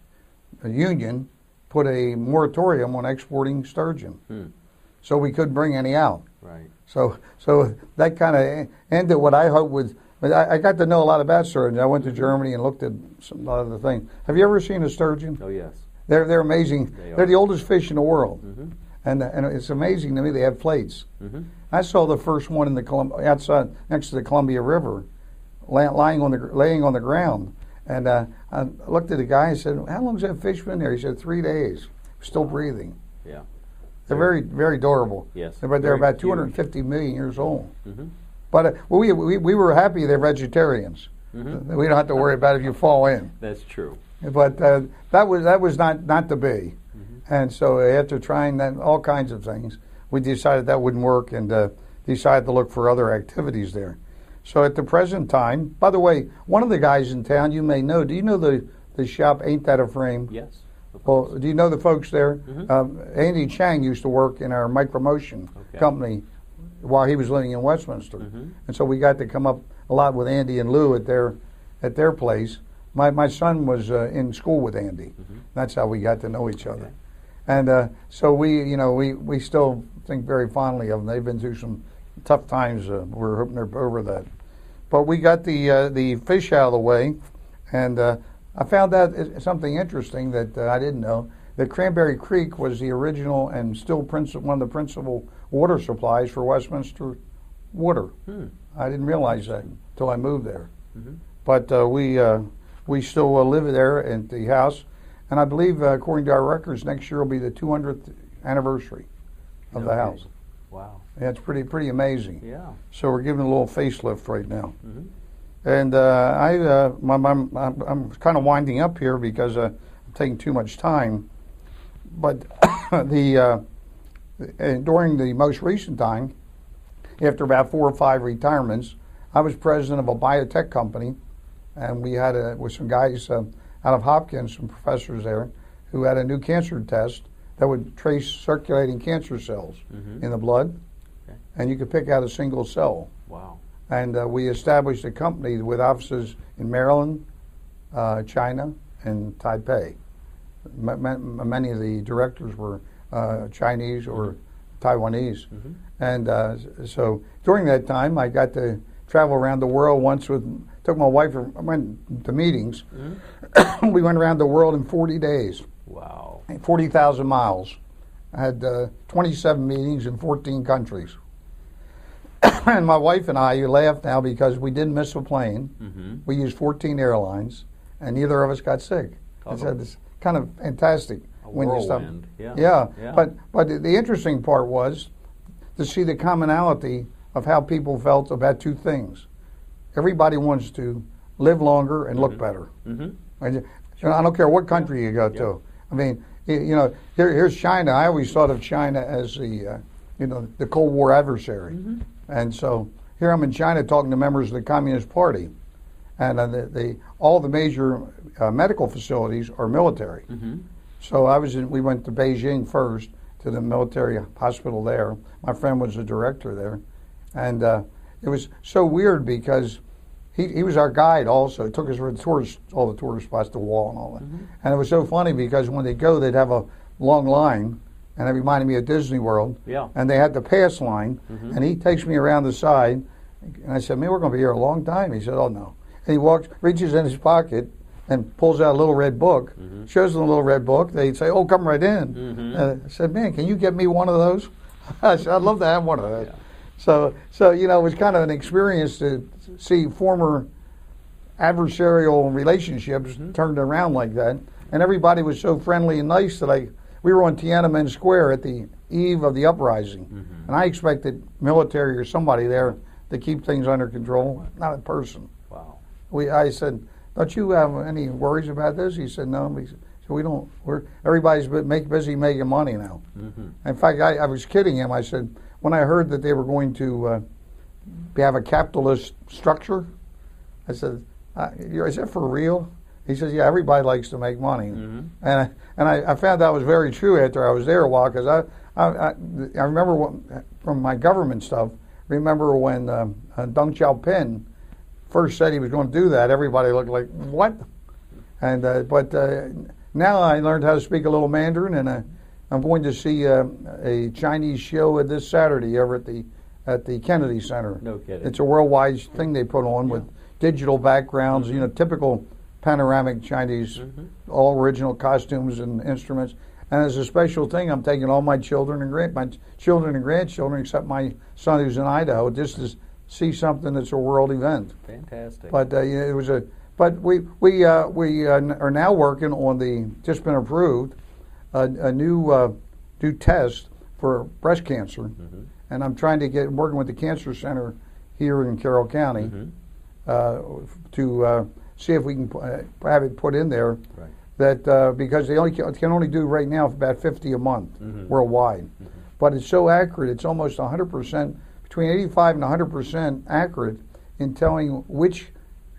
Union put a moratorium on exporting sturgeon. So we couldn't bring any out. Right. So that kind of ended what I hoped would. But I got to know a lot about sturgeon. I went to Germany and looked at a lot of the things. Have you ever seen a sturgeon? Oh, yes. They're amazing. They're the oldest fish in the world, and it's amazing to me. They have plates. I saw the first one in the outside next to the Columbia River, laying on the ground, and I looked at the guy and said, "How long's that fish been there?" He said, 3 days, still breathing. Yeah. They're very, very durable. Yes. They're about 250 million years old. But we were happy they're vegetarians. We don't have to worry about if you fall in. That's true. But that was not to be. And so after trying all kinds of things, we decided that wouldn't work and decided to look for other activities there. So at the present time, by the way, one of the guys in town you may know, do you know the shop Ain't That a Frame? Yes. Well, do you know the folks there? Andy Chang used to work in our Micromotion company while he was living in Westminster. And so we got to come up a lot with Andy and Lou at their place. My son was in school with Andy. That's how we got to know each other. And so we still think very fondly of them. They've been through some tough times. We're hoping they're over that. But we got the fish out of the way, and I found out something interesting that I didn't know. That Cranberry Creek was the original and still one of the principal water supplies for Westminster water. I didn't realize that. till I moved there. Mm-hmm. But we still live there at the house, and I believe, according to our records, next year will be the 200th anniversary of the house. Wow. Yeah, it's pretty amazing. Yeah. So we're giving it a little facelift right now. Mm-hmm. And I'm kind of winding up here because I'm taking too much time. But during the most recent time, after about 4 or 5 retirements, I was president of a biotech company, and we had with some guys out of Hopkins, some professors there, who had a new cancer test that would trace circulating cancer cells in the blood, and you could pick out a single cell. Wow. And we established a company with offices in Maryland, China, and Taipei. Many of the directors were Chinese or Taiwanese. Mm-hmm. And so during that time, I got to travel around the world once took my wife, went to meetings. Mm-hmm. We went around the world in 40 days. Wow. 40,000 miles. I had 27 meetings in 14 countries. And my wife and I, you laugh now because we didn't miss a plane. Mm-hmm. We used 14 airlines, and neither of us got sick. I said, it's kind of fantastic. When you stop. Yeah. Yeah. But the interesting part was to see the commonality of how people felt about two things. Everybody wants to live longer and look better. Mm-hmm. And, I don't care what country you go to. I mean, here's China. I always thought of China as the Cold War adversary. Mm-hmm. And so here I'm in China talking to members of the Communist Party, and all the major medical facilities are military. Mm-hmm. So we went to Beijing first, to the military hospital there. My friend was the director there, and it was so weird because he was our guide also. He took us for all the tourist spots, the wall and all that. Mm-hmm. And it was so funny because when they go, they'd have a long line, and it reminded me of Disney World. Yeah. And they had the pass line, and he takes me around the side, and I said, man, we're going to be here a long time. He said, oh, no. And he reaches in his pocket and pulls out a little red book, shows them the little red book. They say, oh, come right in. Mm-hmm. I said, man, can you get me one of those? I said, I'd love to have one of those. Yeah. So it was kind of an experience to see former adversarial relationships turned around like that. And everybody was so friendly and nice that we were on Tiananmen Square at the eve of the uprising, and I expected military or somebody there to keep things under control, not a person. Wow. I said, don't you have any worries about this? He said, no. So we don't. Everybody's busy making money now. Mm-hmm. In fact, I was kidding him. I said, when I heard that they were going to have a capitalist structure, I said, is that for real? He says, yeah, everybody likes to make money. Mm-hmm. And I found that was very true after I was there a while, because I remember from my government stuff, remember when Deng Xiaoping first said he was going to do that, everybody looked like, what? And but now I learned how to speak a little Mandarin, and I'm going to see a Chinese show this Saturday over at the Kennedy Center. No kidding. It's a worldwide thing they put on with digital backgrounds, typical panoramic Chinese, all original costumes and instruments. And as a special thing, I'm taking all my children and grandchildren, except my son who's in Idaho, just to see something that's a world event. Fantastic. But it was But we are now working on just been approved a new test for breast cancer, and I'm trying to working with the Cancer Center here in Carroll County to see if we can have it put in there. Right. That because they can only do right now about 50 a month worldwide, but it's so accurate. It's almost 100%, between 85 and 100% accurate in telling which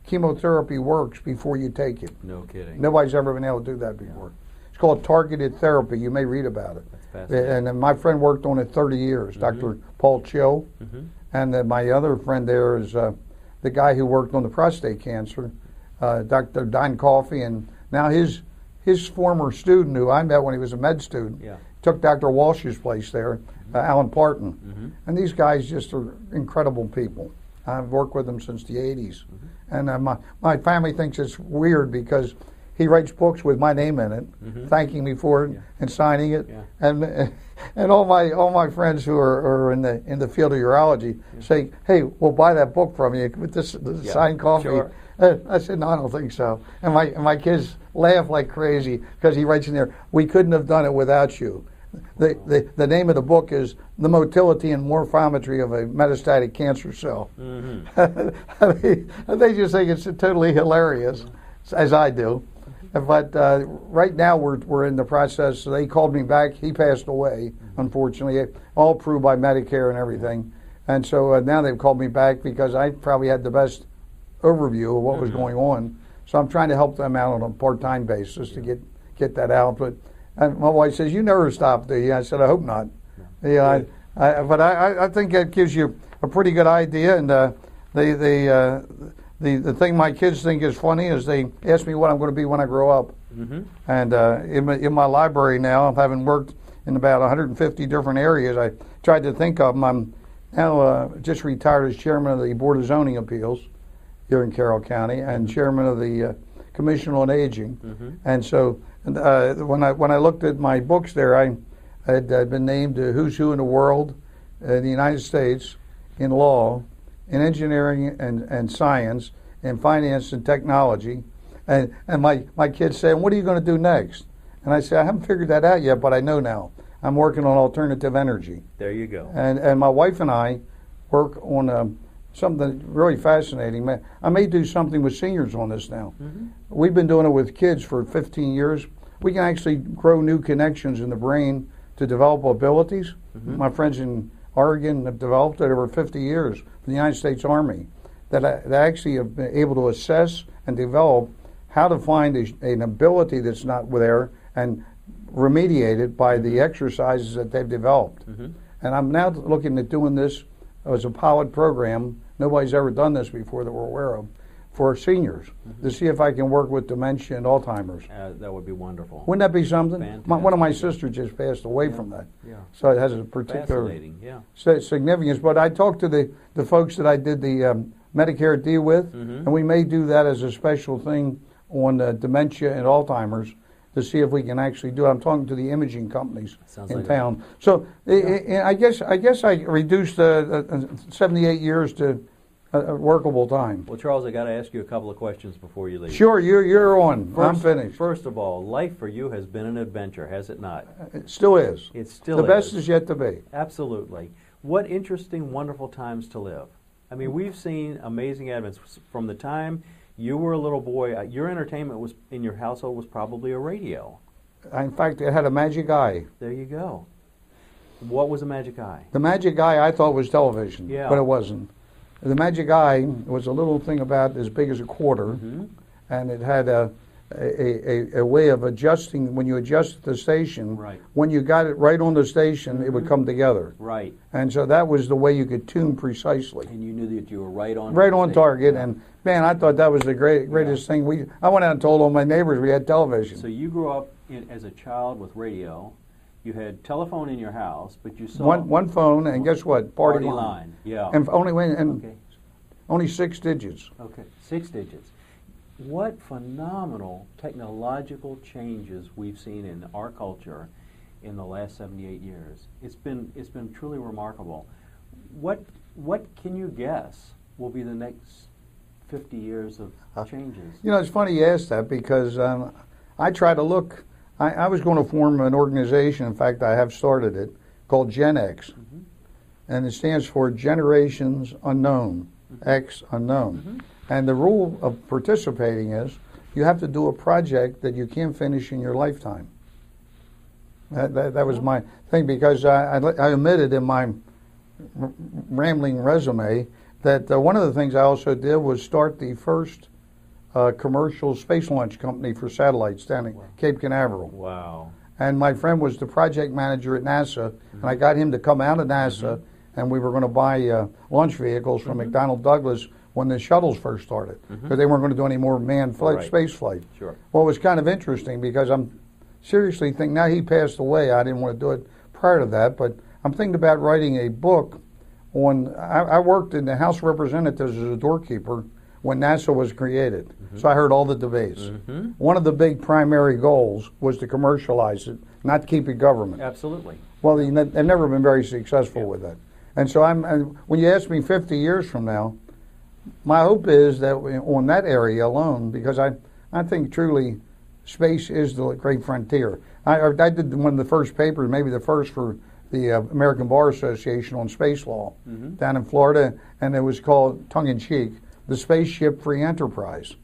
chemotherapy works before you take it. No kidding. Nobody's ever been able to do that before. Yeah. It's called targeted therapy. You may read about it. That's fascinating. And my friend worked on it 30 years, Dr. Paul Cho. And my other friend there is the guy who worked on the prostate cancer, Dr. Don Coffey. And now his former student, who I met when he was a med student, took Dr. Walsh's place there, Alan Parton. And these guys just are incredible people. I've worked with them since the 80s. And my family thinks it's weird because he writes books with my name in it, thanking me for it and signing it. Yeah. And all my friends who are in the field of urology say, "Hey, we'll buy that book from you with this signed copy." Sure. I said, "No, I don't think so." And my kids laugh like crazy because he writes in there, "We couldn't have done it without you." The name of the book is "The Motility and Morphometry of a Metastatic Cancer Cell." They just think it's totally hilarious, as I do. But right now we're in the process. They called me back. He passed away, unfortunately, all approved by Medicare and everything. And so now they've called me back because I probably had the best overview of what was going on. So I'm trying to help them out on a part-time basis to get that out. But my wife says, "You never stop, do you?" I said, "I hope not." Yeah, but I think that gives you a pretty good idea. And the thing my kids think is funny is they ask me what I'm going to be when I grow up. And in my library now, having worked in about 150 different areas, I tried to think of them. I'm now just retired as chairman of the Board of Zoning Appeals here in Carroll County and chairman of the Commission on Aging. And so when I looked at my books there, I had been named Who's Who in the World in the United States in law, in engineering and science, in finance and technology. And my kids say, "What are you going to do next?" And I say, "I haven't figured that out yet, but I know now. I'm working on alternative energy." There you go. And my wife and I work on something really fascinating. I may do something with seniors on this now. We've been doing it with kids for 15 years. We can actually grow new connections in the brain to develop abilities. My friends in Oregon have developed it over 50 years for the United States Army that actually have been able to assess and develop how to find an ability that's not there and remediate it by the exercises that they've developed. And I'm now looking at doing this as a pilot program. Nobody's ever done this before that we're aware of for seniors to see if I can work with dementia and Alzheimer's. That would be wonderful. Wouldn't that be something? Fantastic. One of my sisters just passed away from that. Yeah. So it has a particular significance. But I talked to the folks that I did the Medicare deal with, and we may do that as a special thing on dementia and Alzheimer's to see if we can actually do it. I'm talking to the imaging companies in town. So I guess I reduced 78 years to a workable time. Well, Charles, I got to ask you a couple of questions before you leave. Sure, you're on. I'm finished. First of all, life for you has been an adventure, has it not? It still is. It still is. The best is yet to be. Absolutely. What interesting, wonderful times to live. I mean, we've seen amazing advents from the time you were a little boy. Your entertainment was in your household was probably a radio. In fact, it had a magic eye. There you go. What was a magic eye? The magic eye I thought was television, but it wasn't. The magic eye was a little thing about as big as a quarter, and it had a way of adjusting. When you adjusted the station, when you got it right on the station, it would come together. Right. And so that was the way you could tune precisely. And you knew that you were right on. Right on target. And man, I thought that was the greatest thing. I went out and told all my neighbors we had television. So you grew up as a child with radio. You had telephone in your house, but you saw one phone, and guess what? Party line. Yeah. And only 6 digits. Okay, 6 digits. What phenomenal technological changes we've seen in our culture in the last 78 years. It's been truly remarkable. What can you guess will be the next 50 years of changes? You know, it's funny you ask that because I try to look. I was going to form an organization. In fact, I have started it called Gen X, and it stands for Generations Unknown, X Unknown. And the rule of participating is you have to do a project that you can't finish in your lifetime. That was my thing because I omitted in my rambling resume that one of the things I also did was start the first commercial space launch company for satellites down in Cape Canaveral. Wow. And my friend was the project manager at NASA, and I got him to come out of NASA, and we were going to buy launch vehicles from McDonnell Douglas when the shuttles first started, because they weren't going to do any more manned space flight. Sure. Well, it was kind of interesting because I'm seriously thinking, now he passed away, I didn't want to do it prior to that, but I'm thinking about writing a book on, I worked in the House of Representatives as a doorkeeper when NASA was created. So I heard all the debates. One of the big primary goals was to commercialize it, not keep it government. Absolutely. Well, they've never been very successful with that. And so when you ask me 50 years from now, my hope is that on that area alone, because I think truly space is the great frontier. I did one of the first papers, maybe the first for the American Bar Association on space law down in Florida, and it was called, tongue-in-cheek, the Spaceship Free Enterprise.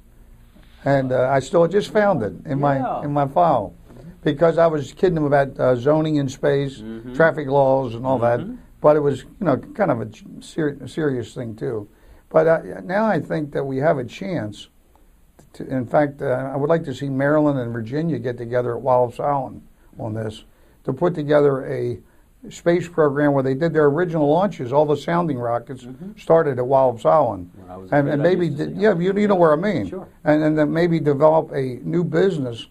And I still just found it in my file, because I was kidding them about zoning in space, traffic laws, and all that. But it was, kind of a serious thing too. But now I think that we have a chance. In fact, I would like to see Maryland and Virginia get together at Wallops Island on this to put together a space program where they did their original launches. All the sounding rockets started at Wallops Island, and maybe you know where I mean. Sure. And then maybe develop a new business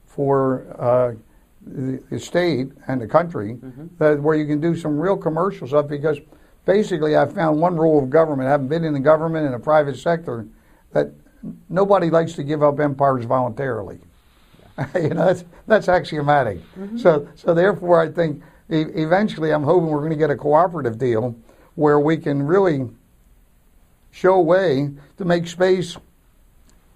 for the state and the country where you can do some real commercial stuff. Because basically, I found one rule of government, having been in the government and the private sector, that nobody likes to give up empires voluntarily. That's axiomatic. So therefore, I think eventually, I'm hoping we're going to get a cooperative deal where we can really show a way to make space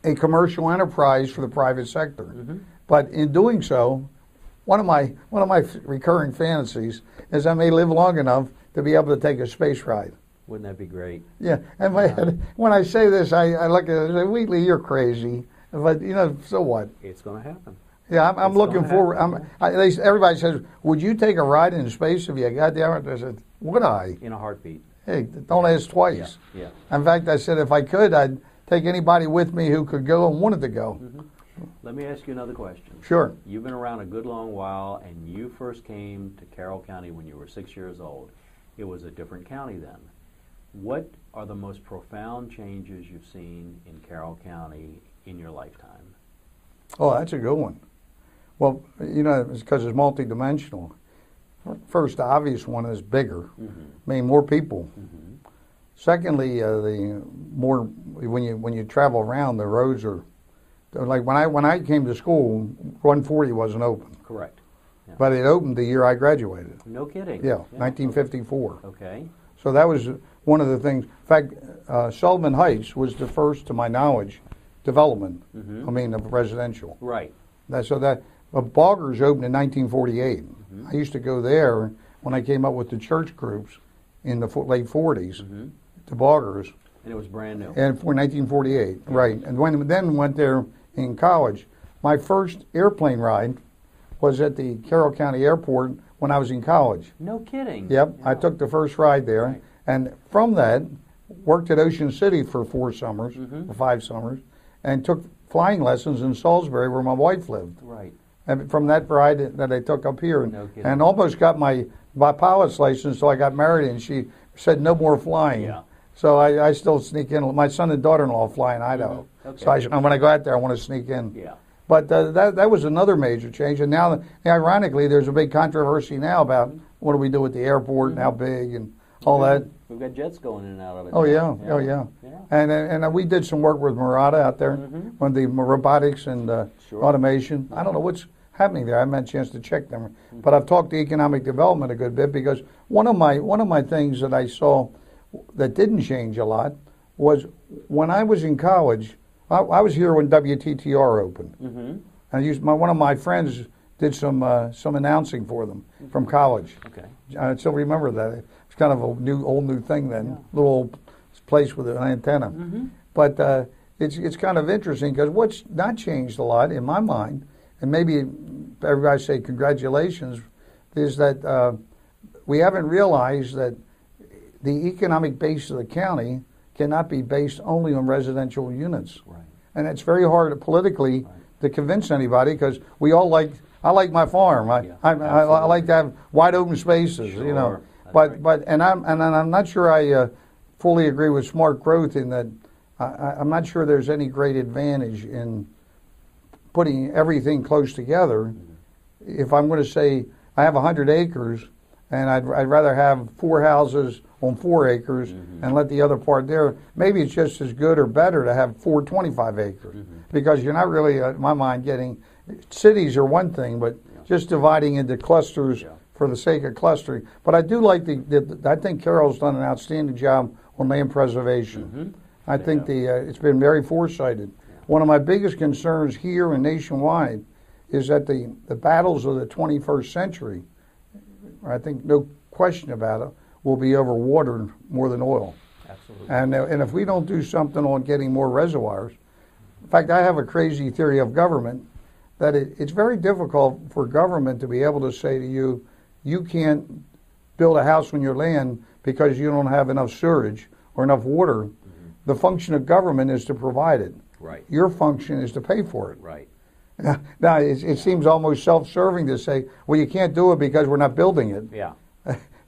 a commercial enterprise for the private sector. But in doing so, one of my recurring fantasies is I may live long enough to be able to take a space ride. Wouldn't that be great? Yeah, and when I say this, I look at it and say, Wheatley, you're crazy. But, so what? It's going to happen. Yeah, I'm looking forward. Everybody says, would you take a ride in space if you got there? I said, would I? In a heartbeat. Hey, don't ask twice. Yeah. In fact, I said if I could, I'd take anybody with me who could go and wanted to go. Let me ask you another question. Sure. You've been around a good long while, and you first came to Carroll County when you were 6 years old. It was a different county then. What are the most profound changes you've seen in Carroll County in your lifetime? Oh, that's a good one. Well, it's because it's multidimensional. First, the obvious one is bigger. I mean, more people. Secondly, the more when you travel around, the roads are like when I came to school, 140 wasn't open. Correct. Yeah. But it opened the year I graduated. No kidding. Yeah, 1954. Okay. So that was one of the things. In fact, Sullivan Heights was the first, to my knowledge, development. Of residential. Right. Boggers opened in 1948. I used to go there when I came up with the church groups in the late 40s to Boggers. And it was brand new. And for 1948, right. And then went there in college. My first airplane ride was at the Carroll County Airport when I was in college. No kidding. Yep, Yeah. I took the first ride there. Right. And from that, worked at Ocean City for 4 summers, or 5 summers, and took flying lessons in Salisbury where my wife lived. Right. And from that ride that I took up here, No kidding. and almost got my pilot's license, so I got married, and she said no more flying. Yeah. So I still sneak in. My son and daughter-in-law fly in Idaho. Okay. So when I go out there, I want to sneak in. Yeah. But that was another major change. And now, ironically, there's a big controversy now about what do we do with the airport and how big and all that. We've got jets going in and out of it. Oh now. yeah, oh yeah. And we did some work with Murata out there on the robotics and automation. I don't know what's happening there. I haven't had a chance to check them, but I've talked to economic development a good bit, because one of my things that I saw that didn't change a lot was when I was in college. I was here when WTTR opened. And one of my friends did some announcing for them from college. Okay. I still remember that. It was kind of a new thing then, little old place with an antenna. But it's kind of interesting, because what's not changed a lot in my mind, and maybe everybody say congratulations, is that we haven't realized that the economic base of the county cannot be based only on residential units. Right. And it's very hard politically to convince anybody, because I like my farm. I like to have wide open spaces, Sure. But I'm not sure I fully agree with smart growth in that. I'm not sure there's any great advantage in putting everything close together. If I'm going to say I have 100 acres and I'd rather have 4 houses on 4 acres and let the other part there. Maybe it's just as good or better to have 4 25 acres because you're not really, in my mind, getting cities are one thing, but just dividing into clusters for the sake of clustering. But I do like I think Carroll's done an outstanding job on land preservation. I think it's been very foresighted. One of my biggest concerns here and nationwide is that the battles of the 21st century, I think no question about it, will be over water more than oil. Absolutely. And if we don't do something on getting more reservoirs, in fact, I have a crazy theory of government that it's very difficult for government to be able to say to you, you can't build a house on your land because you don't have enough sewage or enough water. The function of government is to provide it. Right. Your function is to pay for it. Right. Now, it seems almost self-serving to say, well, you can't do it because we're not building it. Yeah.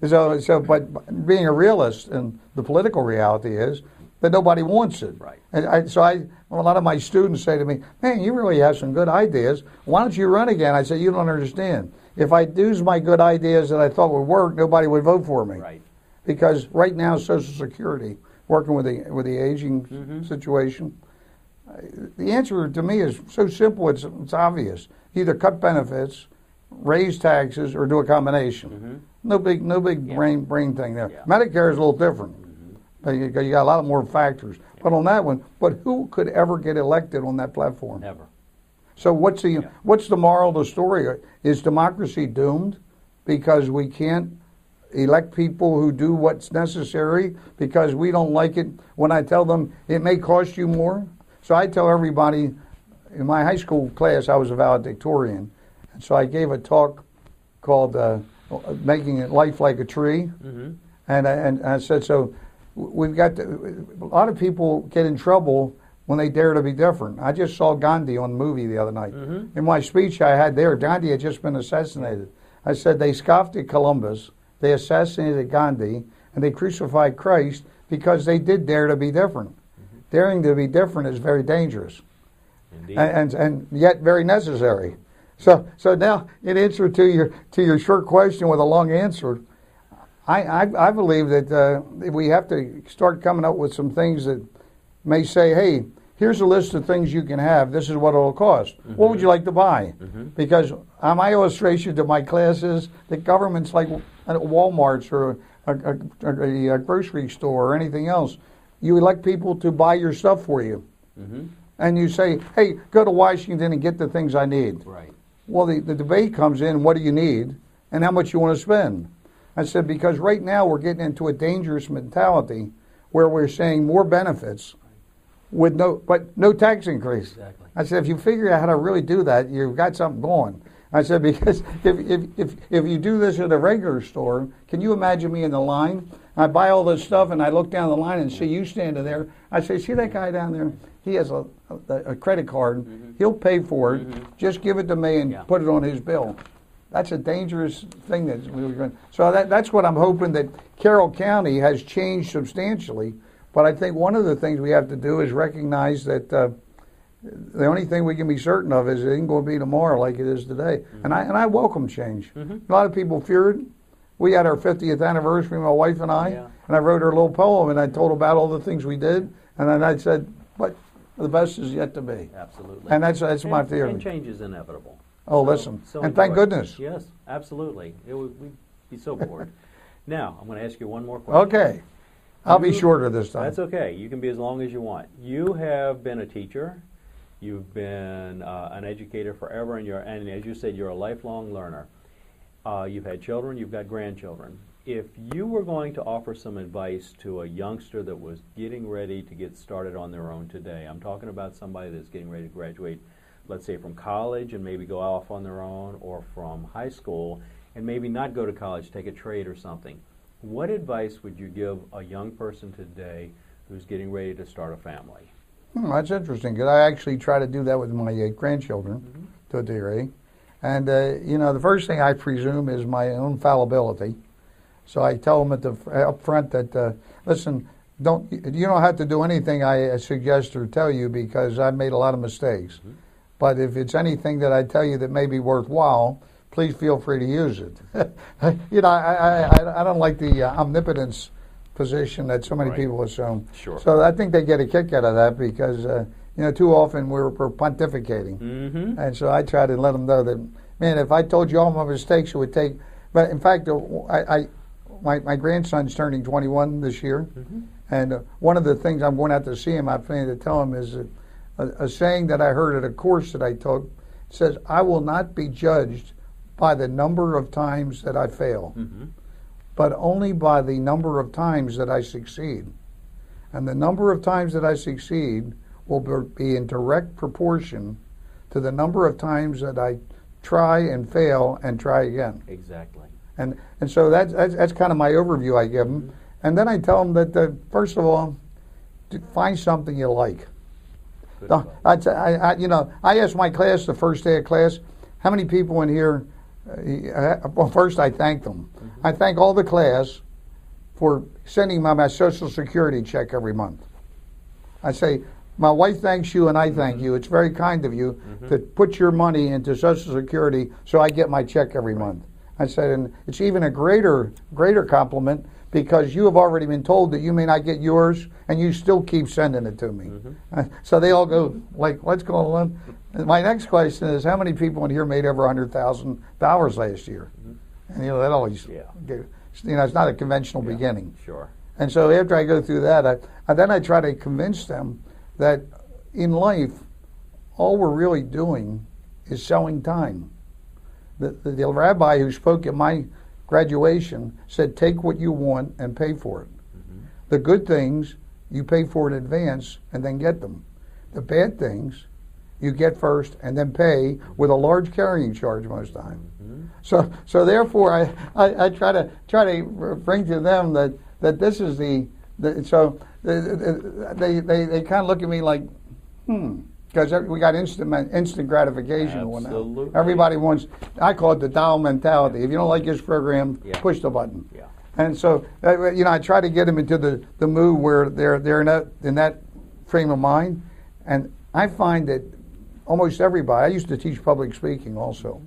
But being a realist, and the political reality is that nobody wants it. Right. And a lot of my students say to me, man, you really have some good ideas. Why don't you run again? I say, you don't understand. If I use my good ideas that I thought would work, nobody would vote for me. Right. Because right now, Social Security, working with the aging situation, the answer to me is so simple, it's obvious. Either cut benefits, raise taxes, or do a combination. No big brain thing there. Yeah. Medicare is a little different. You got a lot more factors. But on that one, who could ever get elected on that platform? Never. So what's the moral of the story? Is democracy doomed because we can't elect people who do what's necessary because we don't like it when I tell them it may cost you more? So I tell everybody, in my high school class, I was a valedictorian. And so I gave a talk called Making Life Like a Tree. And I said, so we've got a lot of people get in trouble when they dare to be different. I just saw Gandhi on the movie the other night. In my speech I had there, Gandhi had just been assassinated. I said they scoffed at Columbus, they assassinated Gandhi, and they crucified Christ because they did dare to be different. Daring to be different is very dangerous, and yet very necessary. So now, in answer to your short question with a long answer, I believe that we have to start coming up with some things that may say, hey, here's a list of things you can have. This is what it'll cost. What would you like to buy? Because my illustration to my class is that government's like Walmart's or a grocery store or anything else. You elect people to buy your stuff for you. And you say, hey, go to Washington and get the things I need. Right. Well, the debate comes in, what do you need and how much you want to spend? I said, because right now we're getting into a dangerous mentality where we're saying more benefits with no tax increase. Exactly. I said, if you figure out how to really do that, you've got something going. I said, because if you do this at a regular store, can you imagine me in the line? I buy all this stuff and I look down the line and see you standing there. I say, see that guy down there? He has a credit card. He'll pay for it. Just give it to me and put it on his bill. That's a dangerous thing that we were going. So that's what I'm hoping, that Carroll County has changed substantially. But I think one of the things we have to do is recognize that the only thing we can be certain of is it ain't going to be tomorrow like it is today. And I welcome change. A lot of people fear it. We had our 50th anniversary, my wife and I, and I wrote her a little poem, and I told her about all the things we did, and then I said, but the best is yet to be. Absolutely. And that's my theory. And change is inevitable. Oh, listen. And thank goodness. Yes, absolutely. We'd be so bored. Now, I'm going to ask you one more question. Okay. I'll be shorter this time. That's okay. You can be as long as you want. You have been a teacher. You've been an educator forever, and as you said, you're a lifelong learner. You've had children. You've got grandchildren. If you were going to offer some advice to a youngster that was getting ready to get started on their own today, I'm talking about somebody that's getting ready to graduate, let's say from college and maybe go off on their own, or from high school and maybe not go to college, take a trade or something. What advice would you give a young person today who's getting ready to start a family? That's interesting, because I actually try to do that with my grandchildren to a degree. And, the first thing I presume is my own fallibility. So I tell them up front that, listen, you don't have to do anything I suggest or tell you, because I've made a lot of mistakes. But if it's anything that I tell you that may be worthwhile, please feel free to use it. I don't like the omnipotence position that so many people assume. Sure. So I think they get a kick out of that because too often we're pontificating, and so I try to let them know that, man, if I told you all my mistakes, it would take. But in fact, my grandson's turning 21 this year, and one of the things I'm going out to see him, I'm planning to tell him is that a saying that I heard at a course that I took says, "I will not be judged by the number of times that I fail, but only by the number of times that I succeed. And the number of times that I succeed will be in direct proportion to the number of times that I try and fail and try again." Exactly. And so that's kind of my overview I give them. And then I tell them that, first of all, find something you like. I asked my class the first day of class, how many people in here, well, first I thank them. I thank all the class for sending my Social Security check every month. I say, my wife thanks you and I thank you. It's very kind of you to put your money into Social Security so I get my check every month. I said, and it's even a greater compliment because you have already been told that you may not get yours and you still keep sending it to me. So they all go, like, what's going on? And my next question is, how many people in here made over $100,000 last year? And that always, it's not a conventional beginning. Sure. And so after I go through that, then I try to convince them that in life, all we're really doing is selling time. The rabbi who spoke at my graduation said, take what you want and pay for it. The good things, you pay for in advance and then get them. The bad things, you get first and then pay with a large carrying charge most of the time. So therefore, I try to bring to them that this is so they kind of look at me like, because we got instant gratification. Absolutely. Everybody wants, I call it the dial mentality. If you don't like this program, push the button. Yeah. And so, I try to get them into the mood where they're in that frame of mind. And I find that almost everybody, I used to teach public speaking also.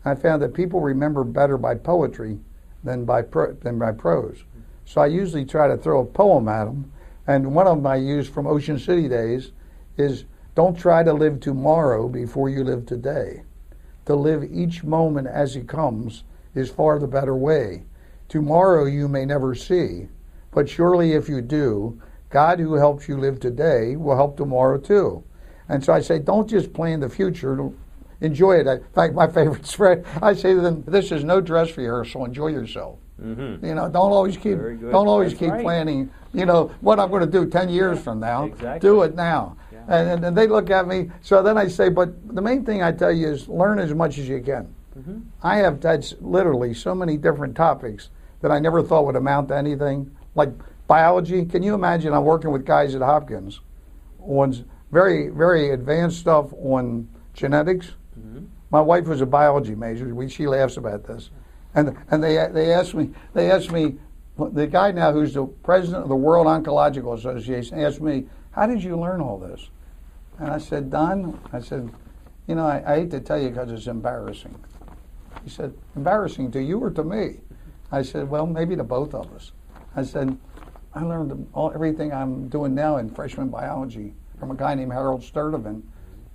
And I found that people remember better by poetry than by prose. So I usually try to throw a poem at them. And one of them I use from Ocean City days is, don't try to live tomorrow before you live today. To live each moment as it comes is far the better way. Tomorrow you may never see, but surely if you do, God who helps you live today will help tomorrow too. And so I say, don't just plan the future, enjoy it. In fact, my favorite spread, I say to them, this is no dress rehearsal, enjoy yourself. Don't always keep planning, what I'm going to do 10 years from now. Exactly. Do it now. And they look at me. So then I say, but the main thing I tell you is learn as much as you can. I have touched literally so many different topics that I never thought would amount to anything. Like biology. Can you imagine I'm working with guys at Hopkins on very, very advanced stuff on genetics? My wife was a biology major. She laughs about this. And they asked me, the guy now who's the president of the World Oncological Association asked me, how did you learn all this? And I said, Don, I hate to tell you because it's embarrassing. He said, embarrassing to you or to me? I said, well, maybe to both of us. I said, I learned everything I'm doing now in freshman biology from a guy named Harold Sturtevant.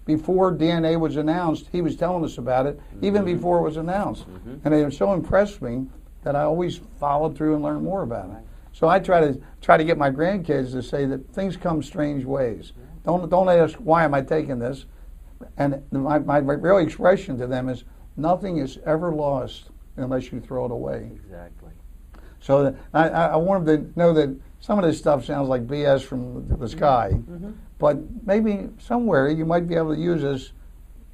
Before DNA was announced, he was telling us about it, even before it was announced. And it so impressed me that I always followed through and learned more about it. So I try to get my grandkids to say that things come strange ways. Don't ask, why am I taking this? And my real expression to them is, nothing is ever lost unless you throw it away. Exactly. So I want them to know that some of this stuff sounds like BS from the sky, but maybe somewhere you might be able to use this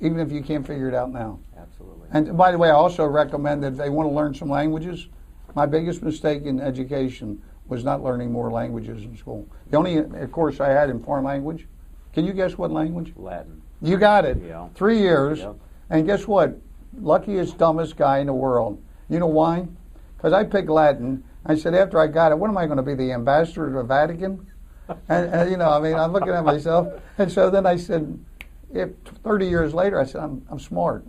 even if you can't figure it out now. Absolutely. And by the way, I also recommend that if they want to learn some languages, my biggest mistake in education was not learning more languages in school. The only course I had in foreign language, can you guess what language? Latin. You got it. Yeah. 3 years. Yep. And guess what? Luckiest, dumbest guy in the world. You know why? Because I picked Latin. I said, after I got it, what am I going to be, the ambassador to the Vatican? And I'm looking at myself. And so then I said, 30 years later, I said, I'm smart.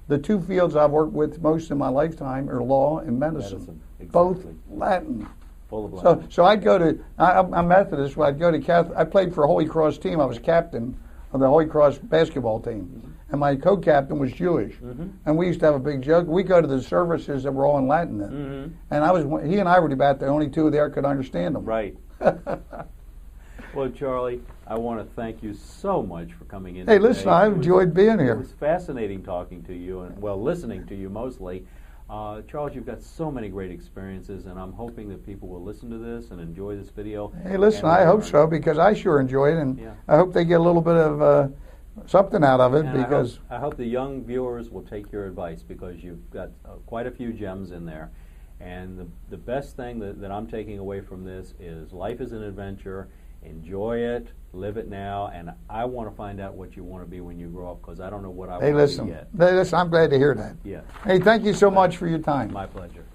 the two fields I've worked with most in my lifetime are law and medicine. Exactly. Both Latin. Full of Latin. So I'd go to, I'm Methodist, so I'd go to Catholic. I played for a Holy Cross team. I was captain of the Holy Cross basketball team. And my co-captain was Jewish. And we used to have a big joke. We go to the services that were all in Latin then. And he and I were about the only two there could understand them. Right. Well, Charlie, I want to thank you so much for coming in Hey, today. listen, I enjoyed being here. It was fascinating talking to you, and well, listening to you mostly. Charles, you've got so many great experiences, and I'm hoping that people will listen to this and enjoy this video. Hey, listen, I hope so, because I sure enjoy it, and I hope they get a little bit of something out of it. And because I hope the young viewers will take your advice, because you've got quite a few gems in there. And the best thing that I'm taking away from this is life is an adventure. Enjoy it, live it now, and I want to find out what you want to be when you grow up, because I don't know what I want to be yet. Hey, listen, I'm glad to hear that. Yeah. Hey, thank you so much for your time. My pleasure.